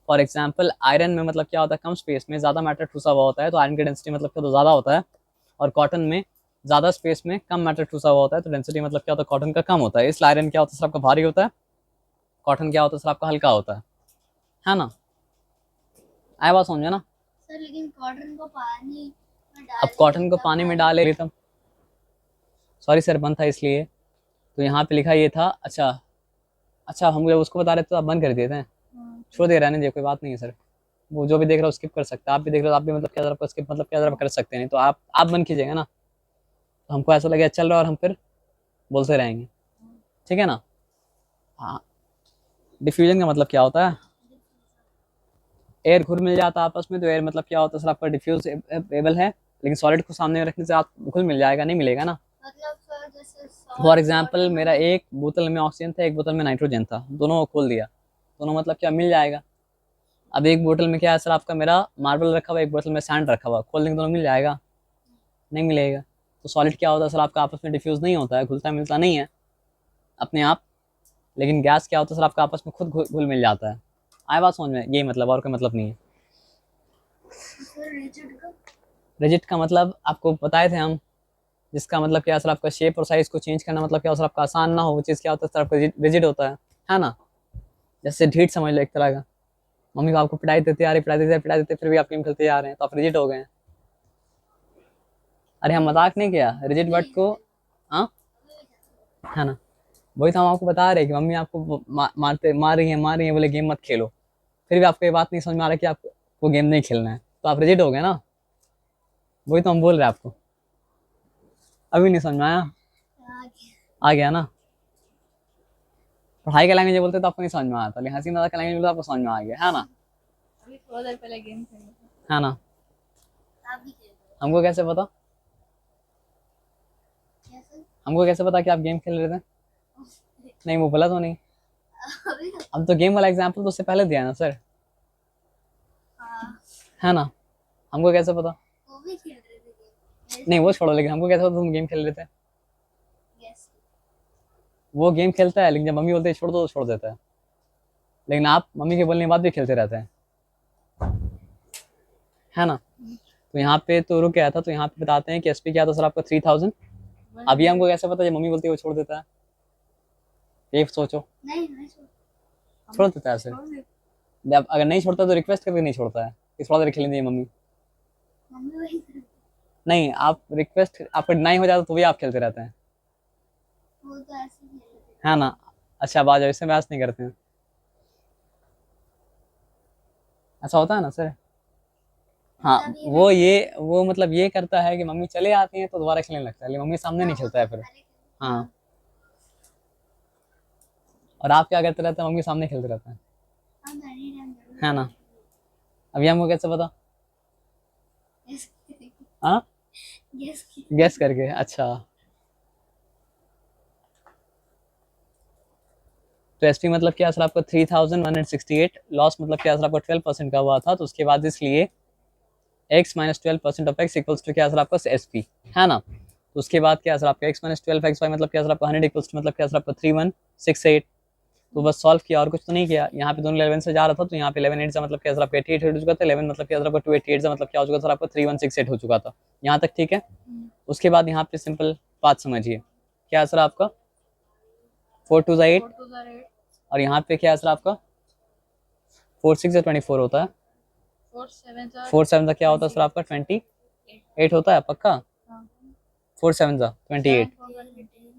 फॉर एग्जाम्पल आयरन में मतलब क्या होता है कम स्पेस में ज़्यादा मैटर ठूसा हुआ होता है तो आयरन की डेंसिटी मतलब क्या तो ज़्यादा होता है। और कॉटन में ज़्यादा स्पेस में कम मैटर ठूसा हुआ होता है तो डेंसिटी मतलब क्या होता है कॉटन का कम होता है। इसलिए आयरन क्या होता है सर आपका भारी होता है, कॉटन क्या होता है सर आपका हल्का होता है ना। आया बात समझे ना। सर लेकिन कॉटन को पानी में अब डालेंगे कॉटन को तब पानी में भारी डाले तब, सॉरी सर बंद था इसलिए। तो यहाँ पे लिखा ये था। अच्छा अच्छा हम जब उसको बता रहे थे तो आप बंद कर दिए थे, छोड़ दे रहने दे कोई बात नहीं है सर। वो जो भी देख रहा हो स्किप कर सकता है, आप भी देख रहे हो आप भी मतलब क्या तरफ स्किप मतलब क्या तरफ कर सकते हैं, नहीं तो आप बंद कीजिएगा ना तो हमको ऐसा लगेगा चल रहा है और हम फिर बोलते रहेंगे, ठीक है ना। हाँ, डिफ्यूजन का मतलब क्या होता है एयर घुल मिल जाता है आपस में। तो एयर मतलब क्या होता है सर आपका डिफ्यूज एबल है, लेकिन सॉलिड को सामने रखने से आप घुल मिल जाएगा नहीं मिलेगा ना। मतलब सर जैसे फॉर salt एग्जाम्पल water मेरा में एक बोतल में ऑक्सीजन था एक बोतल में नाइट्रोजन था, दोनों को खोल दिया, दोनों मतलब क्या मिल जाएगा। अब एक बोतल में क्या है सर आपका मेरा मार्बल रखा हुआ, एक बोतल में सैंड रखा हुआ, खोल देंगे दोनों मिल जाएगा नहीं मिलेगा। तो सॉलिड क्या होता है सर आपका आपस में डिफ्यूज नहीं होता है, घुलता मिलता नहीं है अपने आप। लेकिन गैस क्या होता है सर आपका आपस में खुद घुल मिल जाता है। आए बात समझ में, यही मतलब और कोई मतलब नहीं है। सर रिजिड का रिजिड का मतलब आपको बताए थे हम, जिसका मतलब क्या सर आपका शेप और साइज को चेंज करना मतलब क्या सर आपका आसान ना हो वो चीज़ क्या होता है सर आपका रिजिड होता है ना। जैसे ढीठ समझ लो एक तरह का, मम्मी को आपको पिटाई देते आ रही पिटाई देते फिर भी आप गेम खेलते आ रहे हैं तो आप रिजिड हो गए हैं। अरे हम मजाक नहीं किया रिजिड वर्ड को, हाँ है ना। वही तो हम आपको बता रहे हैं कि मम्मी आपको मार रही है बोले गेम मत खेलो, फिर भी आपको ये बात नहीं समझ में आ रहा कि आपको गेम नहीं खेलना है तो आप रिजिड हो गए ना। वही तो हम बोल रहे हैं आपको, अभी नहीं समझ में आया, आगे आ गया ना। पढ़ाई का लैंग्वेज बोलते तो आपको नहीं समझ में आता, लेकिन हंसी मजाक का लैंग्वेज बोलते आपको समझ में आ गया, है ना। अभी थोड़ा देर पहले गेम खेले है ना। आप भी खेल रहे हमको कैसे पता, हो क्या सर हमको कैसे पता कि आप गेम खेल रहे थे। नहीं वो बोला तो नहीं, अभी तो हम तो गेम वाला एग्जाम्पल तो उससे पहले दिया ना सर, हाँ है ना। हमको कैसे पता, वो भी खेल रहे थे गेम नहीं वो छोड़ो, लेकिन हमको कैसे पता तुम गेम खेल रहे थे। यस वो गेम खेलता है लेकिन जब मम्मी बोलते है छोड़ दो तो छोड़ देता है, लेकिन आप मम्मी के बोलने के बाद भी खेलते रहते हैं, है ना। तो यहाँ पे तो रुक गया था, तो यहाँ पे बताते हैं कि एसपी क्या था सर आपका 3000। अभी हमको कैसे पता जब मम्मी बोलती है वो छोड़ देता है, ये सोचो। नहीं नहीं छोड़ देता है सर, जब अगर नहीं छोड़ता तो रिक्वेस्ट करके नहीं छोड़ता है कि थोड़ा देर खेलने दीजिए मम्मी। मम्मी वही कर नहीं आप रिक्वेस्ट आपका डिनाई हो जाता तो भी आप खेलते रहते हैं, वो तो ऐसे ही खेल रहे थे है ना। अच्छा बात है इससे बहस नहीं करते हैं। ऐसा होता है ना सर? हाँ, वो मतलब ये करता है कि मम्मी चले आती हैं तो दोबारा खेलने लगता है, लेकिन मम्मी सामने नहीं खेलता है फिर। हाँ, और आप क्या करते रहते हैं? मम्मी सामने खेलते रहते हैं, है ना? अब ये हमको कैसे पता? हाँ, गैस करके। अच्छा, तो एसपी मतलब क्या सर आपका 3168, लॉस मतलब क्या सर आपका 12% का हुआ था, तो उसके बाद इसलिए x minus 12% of x equals to क्या सर आपका एसपी, है ना? तो उसके बाद क्या सर आपका x माइनस 12 xy मतलब क्या सर आपका 100 इक्वल्स टू मतलब क्या सर आपका 3168। तो बस सॉल्व किया और कुछ तो नहीं किया। यहाँ पे दोनों 11 से जा रहा था, तो यहाँ पे 11 8 से मतलब क्या सर आपका 88 हो चुका था, 11 मतलब क्या सर आपका 288 से मतलब क्या हो चुका सर आपका 3168 हो चुका था। यहाँ तक ठीक है। उसके बाद यहाँ पे सिंपल बात समझिए, क्या सर आपका 4 2 8, और यहाँ पे क्या सर आपका 4 6 24 होता है, 4 7 क्या होता है सर आपका 28 होता है पक्का। 4 7 28,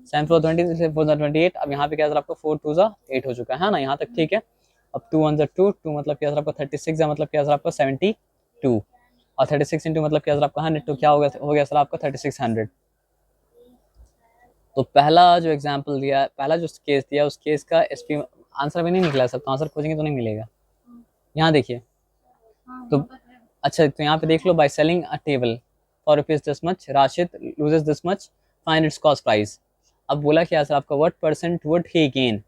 7 4 20, 4 28। अब यहाँ पे क्या सर आपका 4 2 8 हो चुका है ना? यहाँ तक ठीक है। अब 2 1 2 2 मतलब क्या सर आपका 36 मतलब क्या सर आपका 72, और 36 इंटू मतलब क्या सर आपका 100, तो क्या हो गया सर आपका 3600। तो पहला जो एग्जाम्पल दिया, पहला जो केस दिया, उस केस का एसपी आंसर भी नहीं निकला सर, तो आंसर खोजेंगे तो नहीं मिलेगा। यहाँ देखिए, तो अच्छा, तो यहाँ पे देख लो, by selling a table for rupees this much, Rashid loses this much, find its cost price. अब बोला क्या सर आपका, what percent would he gain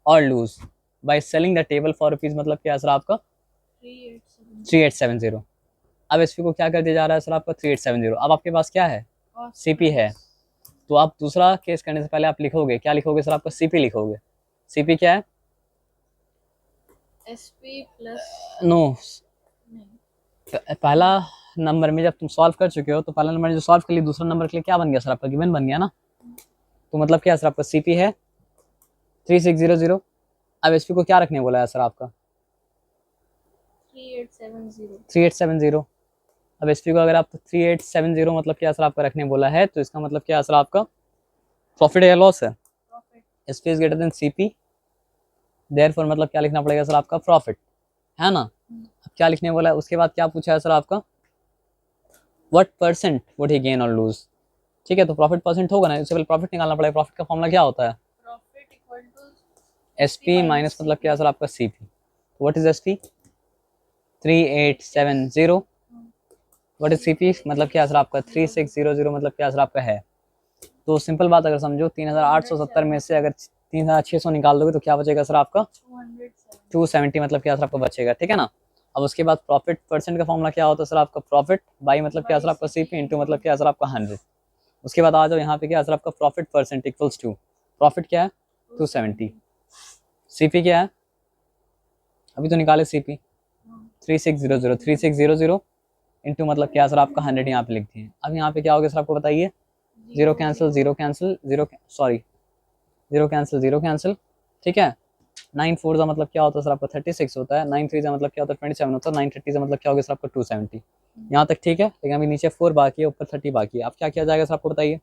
और lose by selling the table for rupees मतलब क्या सर आपका 3870। अब एसपी को क्या कर दिया जा रहा है सर आपका 3870। अब आपके पास क्या है, सीपी है। तो आप दूसरा केस करने से पहले आप लिखोगे, क्या लिखोगे सर आपका, सीपी लिखोगे। सीपी क्या है, एसपी प्लस नो, पहला नंबर में जब तुम सॉल्व कर चुके हो, तो पहला नंबर जो सॉल्व कर लिया, दूसरा नंबर के लिए क्या बन गया सर आपका, गिवन बन गया ना? तो मतलब क्या सर आपका सीपी है 3600। अब एसपी को क्या रखने बोला है सर आपका 3870। अब एसपी को अगर आप 3870 मतलब क्या सर आपका रखने बोला है, तो इसका मतलब क्या सर आपका प्रॉफिट या लॉस है? SP is greater than CP, therefore मतलब क्या लिखना पड़ेगा सर आपका प्रॉफिट, है ना? अब क्या लिखने बोला है, उसके बाद क्या पूछा है सर आपका, what percent would he gain और लूज। ठीक है, तो प्रॉफिट परसेंट होगा ना, इससे पहले प्रॉफिट निकालना पड़ेगा। प्रॉफिट का फॉर्मूला क्या होता है, profit equal to SP minus मतलब क्या सर आपका CP. What is SP 3870, what is CP मतलब क्या सर आपका 3600 मतलब क्या सर आपका है। तो सिंपल बात अगर समझो, 3870 में से अगर 3600 निकाल दोगे तो क्या बचेगा सर आपका 270 मतलब क्या सर आपका बचेगा, ठीक है ना? अब उसके बाद प्रॉफिट परसेंट का फॉर्मूला क्या होता है सर आपका, प्रॉफिट बाई मतलब क्या सर आपका सीपी इंटू मतलब क्या सर आपका 100। उसके बाद आ जाओ यहाँ पे, क्या सर आपका profit percent equals to, profit क्या है 270, सीपी क्या है अभी तो निकाले, सीपी 3600 इंटू मतलब क्या सर आपका 100 यहाँ पे लिख दिए। अब यहाँ पे क्या हो गया सर आपको बताइए, zero cancel zero cancel zero, sorry zero cancel zero cancel, ठीक है। 9 4 का मतलब क्या होता है सर आपका 36 होता है, 9 3 का मतलब क्या होता है 27 होता है, 9 30 का मतलब क्या हो गया सर आपका 270। यहाँ तक ठीक है, लेकिन अभी नीचे 4 बाकी है, ऊपर 30 बाकी है। अब क्या किया जाएगा सर आपको बताइए,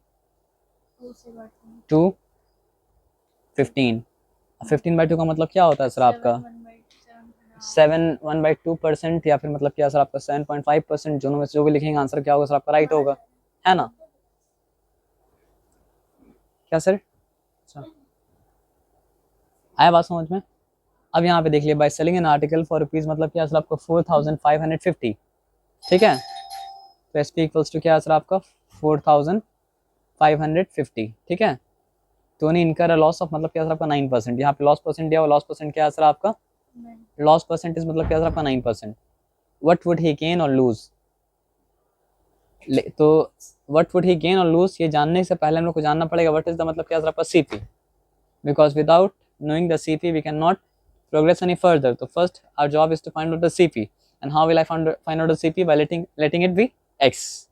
2 15, 15/2 का मतलब क्या होता है सर आपका 7 1/2%, या फिर मतलब क्या सर आपका 7.5%, दोनों में से जो भी लिखेंगे आंसर क्या होगा सर आपका राइट होगा, है ना? क्या सर, अच्छा आया बात समझ में? अब यहाँ पे देख लिया, by selling N article for rupees मतलब क्या सर आपका 4550, ठीक है। तो एस पी इक्वल्स टू क्या है सर आपका 4550, ठीक है। तो नहीं इनका लॉस ऑफ मतलब क्या सर आपका 9%, यहाँ पे लॉस परसेंट दिया हुआ, लॉस परसेंट क्या है सर आपका, लॉस परसेंटेज मतलब क्या सर आपका 9%। व्हाट वुड ही गेन और लूज, तो व्हाट वुड ही गेन और लूज ये जानने से पहले हम लोग को जानना पड़ेगा व्हाट इज द मतलब क्या सर आपका CP, because without knowing the CP we cannot progress any further. So first our job is to find out the CP, and how will I find out the CP, by letting it be x.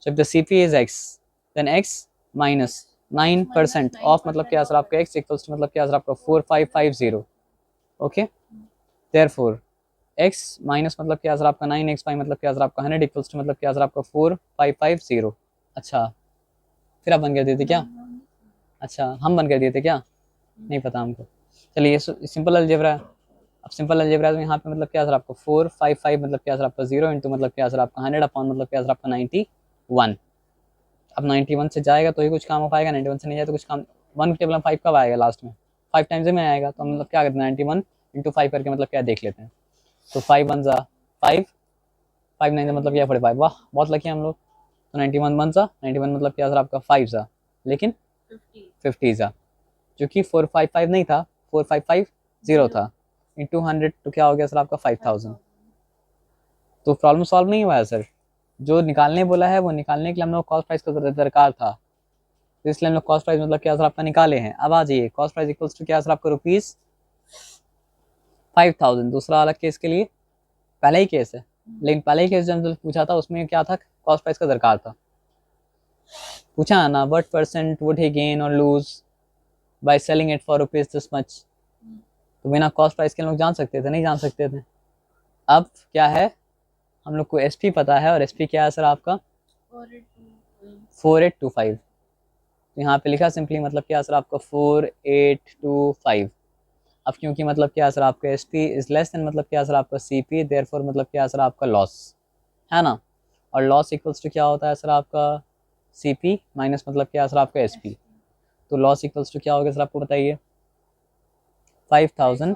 So if the CP is x, then x minus 9% of मतलब क्या sir आपका x equals to मतलब क्या sir आपका 4550, okay. Therefore x minus मतलब क्या sir आपका 9x by मतलब क्या सर आपका 100 equals to मतलब क्या सर आपका 4550। अच्छा, फिर आप बन कर दिए थे क्या, अच्छा हम बन कर दिए थे क्या, नहीं पता हमको। चलिए सिंपल अलजेब्रा है। अब सिंपल अलजेब्रा में यहाँ पे मतलब क्या सर आपको 455 मतलब क्या सर आपका 0 इंटू मतलब क्या सर आपका 100 अपॉन मतलब क्या सर आपका 91। अब 91 से जाएगा तो ही कुछ काम हो पाएगा, 91 से नहीं जाए तो कुछ काम। 1 के टेबल में 5 कब आएगा लास्ट में, 5 टाइम्स में आएगा। तो हम मतलब क्या करते हैं 91 इंटू 5 करके मतलब क्या देख लेते हैं। तो 5 1 जा 5, 5 9 मतलब क्या 45। वाह बहुत लकी हम लोग। तो 91 1 जा 91 मतलब क्या सर आपका 5 जा, लेकिन 50 जा, क्योंकि 455 नहीं था, 4550 था, इंटू 100 तो क्या हो गया सर आपका 5000। तो प्रॉब्लम सॉल्व नहीं हुआ है सर, जो निकालने बोला है वो निकालने के लिए हम लोग कॉस्ट प्राइस का दरकार था, तो इसलिए हम लोग कॉस्ट प्राइस मतलब क्या सर आपका निकाले हैं। अब आ जाइए कॉस्ट प्राइस इक्वल्स टू क्या सर आपका ₹5000। दूसरा वाला केस के लिए पहला ही केस है, लेकिन पहले ही केस जो हमसे पूछा था उसमें क्या था, कॉस्ट प्राइस का दरकार था। पूछा है ना, what percent would he gain और lose by selling it for rupees this much. तो बिना कॉस्ट प्राइस के लोग जान सकते थे, नहीं जान सकते थे। अब क्या है, हम लोग को एसपी पता है, और एसपी क्या है सर आपका 4825। तो यहाँ पे लिखा सिंपली मतलब क्या सर आपका 4825। अब क्योंकि मतलब क्या सर आपका S P is less than मतलब क्या सर आपका सी पी, देयरफॉर मतलब क्या सर आपका लॉस है ना। और लॉस इक्वल्स टू क्या होता है सर आपका सी पी माइनस मतलब क्या सर आपका एस पी। तो लॉस इक्वल्स टू क्या होगा सर आपको बताइए, 5000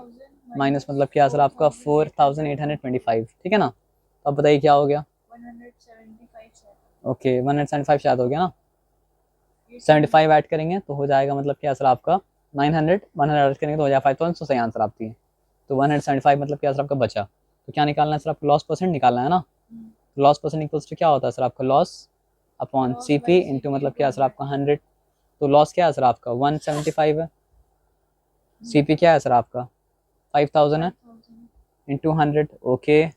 माइनस मतलब क्या सर आपका 4825, ठीक है ना। तो अब बताइए क्या हो गया, 175 ओके 175 शायद हो गया ना। 75 ऐड करेंगे तो हो जाएगा मतलब क्या सर आपका 900, 100 ऐड करेंगे तो हो जाएगा 5,000। तो सही आंसर आपकी है। तो 175 मतलब क्या सर आपका बचा। तो क्या निकालना है सर आपको, लॉस परसेंट निकालना है ना। लॉस परसेंट इक्वल्स टू क्या होता है सर आपका loss upon C P into मतलब क्या सर आपका 100। तो लॉस क्या है सर आपका 175 है, सी पी क्या है सर आपका 5000 है, इंटू 100। ओके,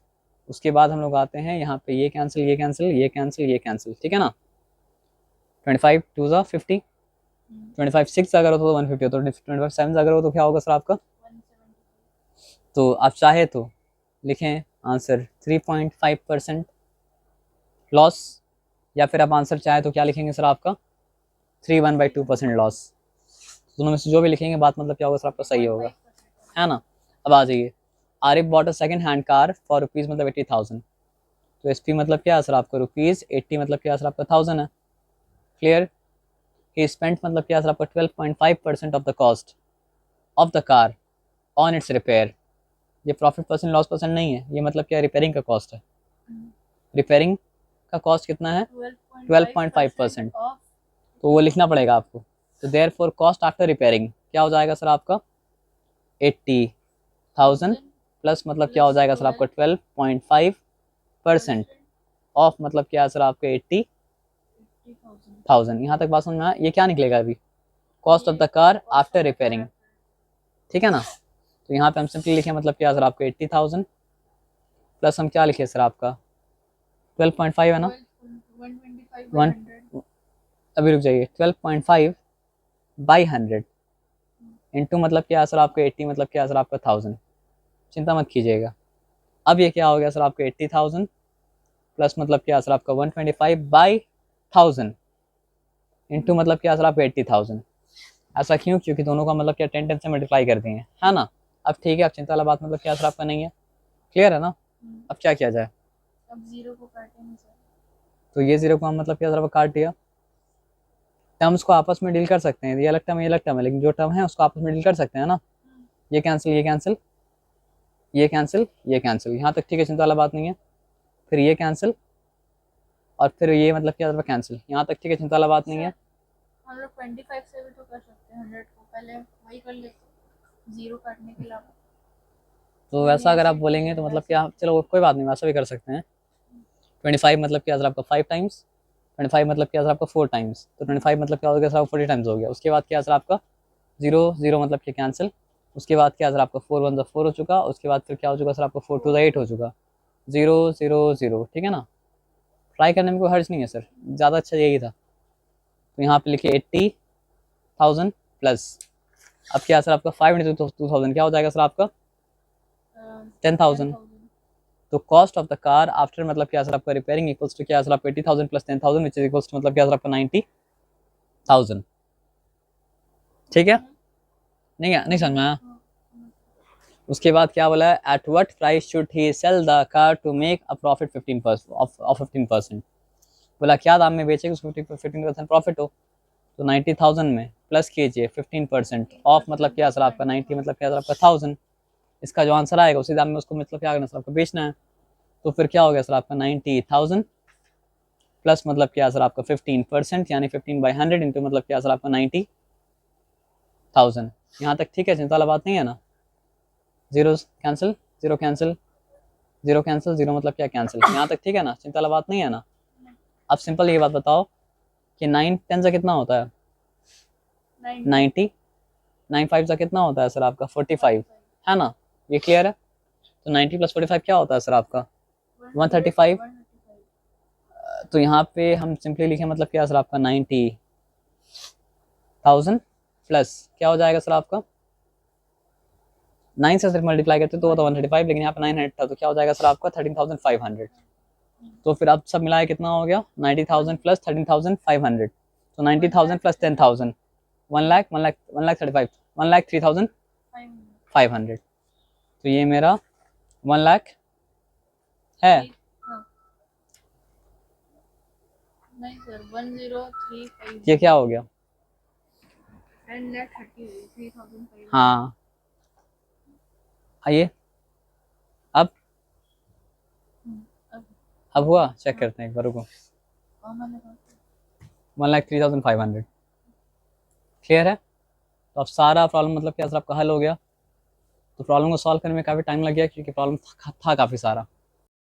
उसके बाद हम लोग आते हैं यहाँ पे, ये कैंसिल ये कैंसिल ये कैंसिल ये कैंसिल, ठीक है ना। 25 2 ज़ा 50, 25 6 अगर हो तो 150 हो, तो 25 7 अगर हो तो क्या होगा सर आपका। तो आप चाहे तो लिखें आंसर 3.5% लॉस, या फिर आप आंसर चाहे तो क्या लिखेंगे सर आपका 3/2% लॉस। दोनों में से जो भी लिखेंगे बात मतलब क्या होगा सर आपका सही होगा, है ना। अब आ जाइए, Arif bought a second hand car for rupees मतलब 80,000। तो एस पी मतलब क्या है सर आपका ₹80 मतलब क्या है सर आपका 1000 है। क्लियर, ही स्पेंट मतलब क्या है सर आपका 12.5% of the cost of the car on it's repair. ये प्रॉफिट परसेंट लॉस परसेंट नहीं है, ये मतलब क्या रिपेयरिंग का कॉस्ट है। रिपेयरिंग का कॉस्ट कितना है 12.5%, तो वो लिखना पड़ेगा आपको। तो there for cost after repairing क्या हो जाएगा सर आपका 80,000 प्लस मतलब क्या हो जाएगा सर आपका 12.5% ऑफ मतलब क्या है सर आपका 80,000। यहाँ तक बात समझ में आया, ये क्या निकलेगा अभी, cost of the car after repairing, ठीक है ना। तो यहाँ पे हम सिंपली लिखे मतलब क्या सर आपका 80,000 प्लस हम क्या लिखे सर आपका 12.5 है ना, 1 अभी रुक जाइए 12.5 बाई 100 इंटू मतलब क्या सर आपका 80 मतलब क्या सर आपका 1000। चिंता मत कीजिएगा। अब ये क्या हो गया सर आपका 80,000 प्लस मतलब क्या सर आपका 125 बाई 1000 इंटू मतलब क्या सर आपका 80,000। ऐसा क्यों, क्योंकि दोनों का मतलब क्या 10 से मल्टीप्लाई कर दिए है ना। अब ठीक है, अब चिंता वाला बात मतलब क्या सर आपका नहीं है, क्लियर है ना। अब क्या किया जाए, अब जीरो को काटेंगे सर। तो ये जीरो को हम मतलब क्या सर आपका काट दिया। टर्म्स को आपस में डील कर सकते हैं, ये अलग टर्म ये अलग टर्म है, लेकिन जो टर्म है उसको आपस में डील कर सकते हैं ना। ये कैंसिल ये कैंसिल ये कैंसिल ये कैंसिल, यहाँ तक ठीक है, चिंता वाला बात नहीं है। फिर ये कैंसिल और फिर ये मतलब क्या कैंसिल, यहाँ तक ठीक है, चिंता वाला बात नहीं है। हम लोग 25 से भी तो कर सकते हैं, 100 को पहले वही कर लेते जीरो काटने के अलावा। तो वैसा अगर आप बोलेंगे तो मतलब क्या, चलो कोई बात नहीं, वैसा भी कर सकते हैं। 25 मतलब क्या सर आपका 5 टाइम्स, 25 मतलब क्या सर आपका 4 टाइम्स, तो 25 मतलब क्या हो गया सर आपका 40 टाइम्स हो गया। उसके बाद क्या सर आपका 0 0 मतलब क्या कैंसिल, उसके बाद क्या सर आपका 4 1 4 हो चुका, उसके बाद फिर क्या हो चुका सर आपका 4 2 8 हो चुका, 0 0 0, ठीक है ना। ट्राई करने में कोई हर्ज नहीं है सर, ज़्यादा अच्छा यही था। तो यहाँ पे लिखिए 80,000 प्लस अब क्या सर आपका 5 इंटू 2000 क्या हो जाएगा सर आपका 10,000। तो cost of the car after मतलब क्या सर आपका रिपेयरिंग इक्वल्स टू क्या सर आपका 80,000 plus 10,000 which is equals to मतलब क्या सर आपका 90,000। ठीक है, नहीं समझ में आया। उसके बाद क्या बोला है, at what price should he sell the car to make a profit 15% of 15%। बोला क्या दाम में बेचेगा उसको 15% प्रॉफिट हो। तो 90,000 में प्लस कीजिए 15% ऑफ, मतलब क्या सर आपका 90, मतलब क्या सर आपका 1000। इसका जो आंसर आएगा उसी दाम में उसको मतलब क्या करना सर आपको बेचना है। तो फिर क्या हो गया सर आपका 90,000 प्लस मतलब क्या सर आपका 15%, यानी 15/100 इंटू मतलब क्या सर आपका 90,000। यहाँ तक ठीक है, चिंता वाला बात नहीं है ना। Zero cancel, zero cancel, zero cancel, zero मतलब क्या कैंसिल। यहाँ तक ठीक है ना, चिंता वाला बात नहीं है ना। अब सिंपल ये बात बताओ कि 9 10 से कितना होता है 90, 9 5 से कितना होता है सर आपका 45, है ना। ये क्लियर है। तो 90 प्लस 45 क्या होता है सर आपका 135। तो यहाँ पे हम सिंपली लिखें मतलब क्या सर आपका 90,000 प्लस क्या हो जाएगा सर आपका 9 से सिर्फ मल्टीप्लाई करते तो वो था 135, लेकिन यहाँ पे 900 था तो क्या हो जाएगा सर आपका 13,500। तो फिर अब सब मिलाए कितना हो गया 90,000 प्लस 13,500। तो 90,000 प्लस 10,000 1 लाख 1 लाख 1 लाख 35 1 लाख 3,500। तो ये मेरा 1 लाख है। नहीं सर 1035 ये क्या हो गया 10,30,3,500। हाँ आइए अब अब हुआ, चेक करते हैं एक बार रुको। 1,03,500 क्लियर है। तो अब सारा प्रॉब्लम मतलब क्या सर आपका हल हो गया। तो प्रॉब्लम को सॉल्व करने में काफ़ी टाइम लग गया क्योंकि प्रॉब्लम था काफ़ी सारा।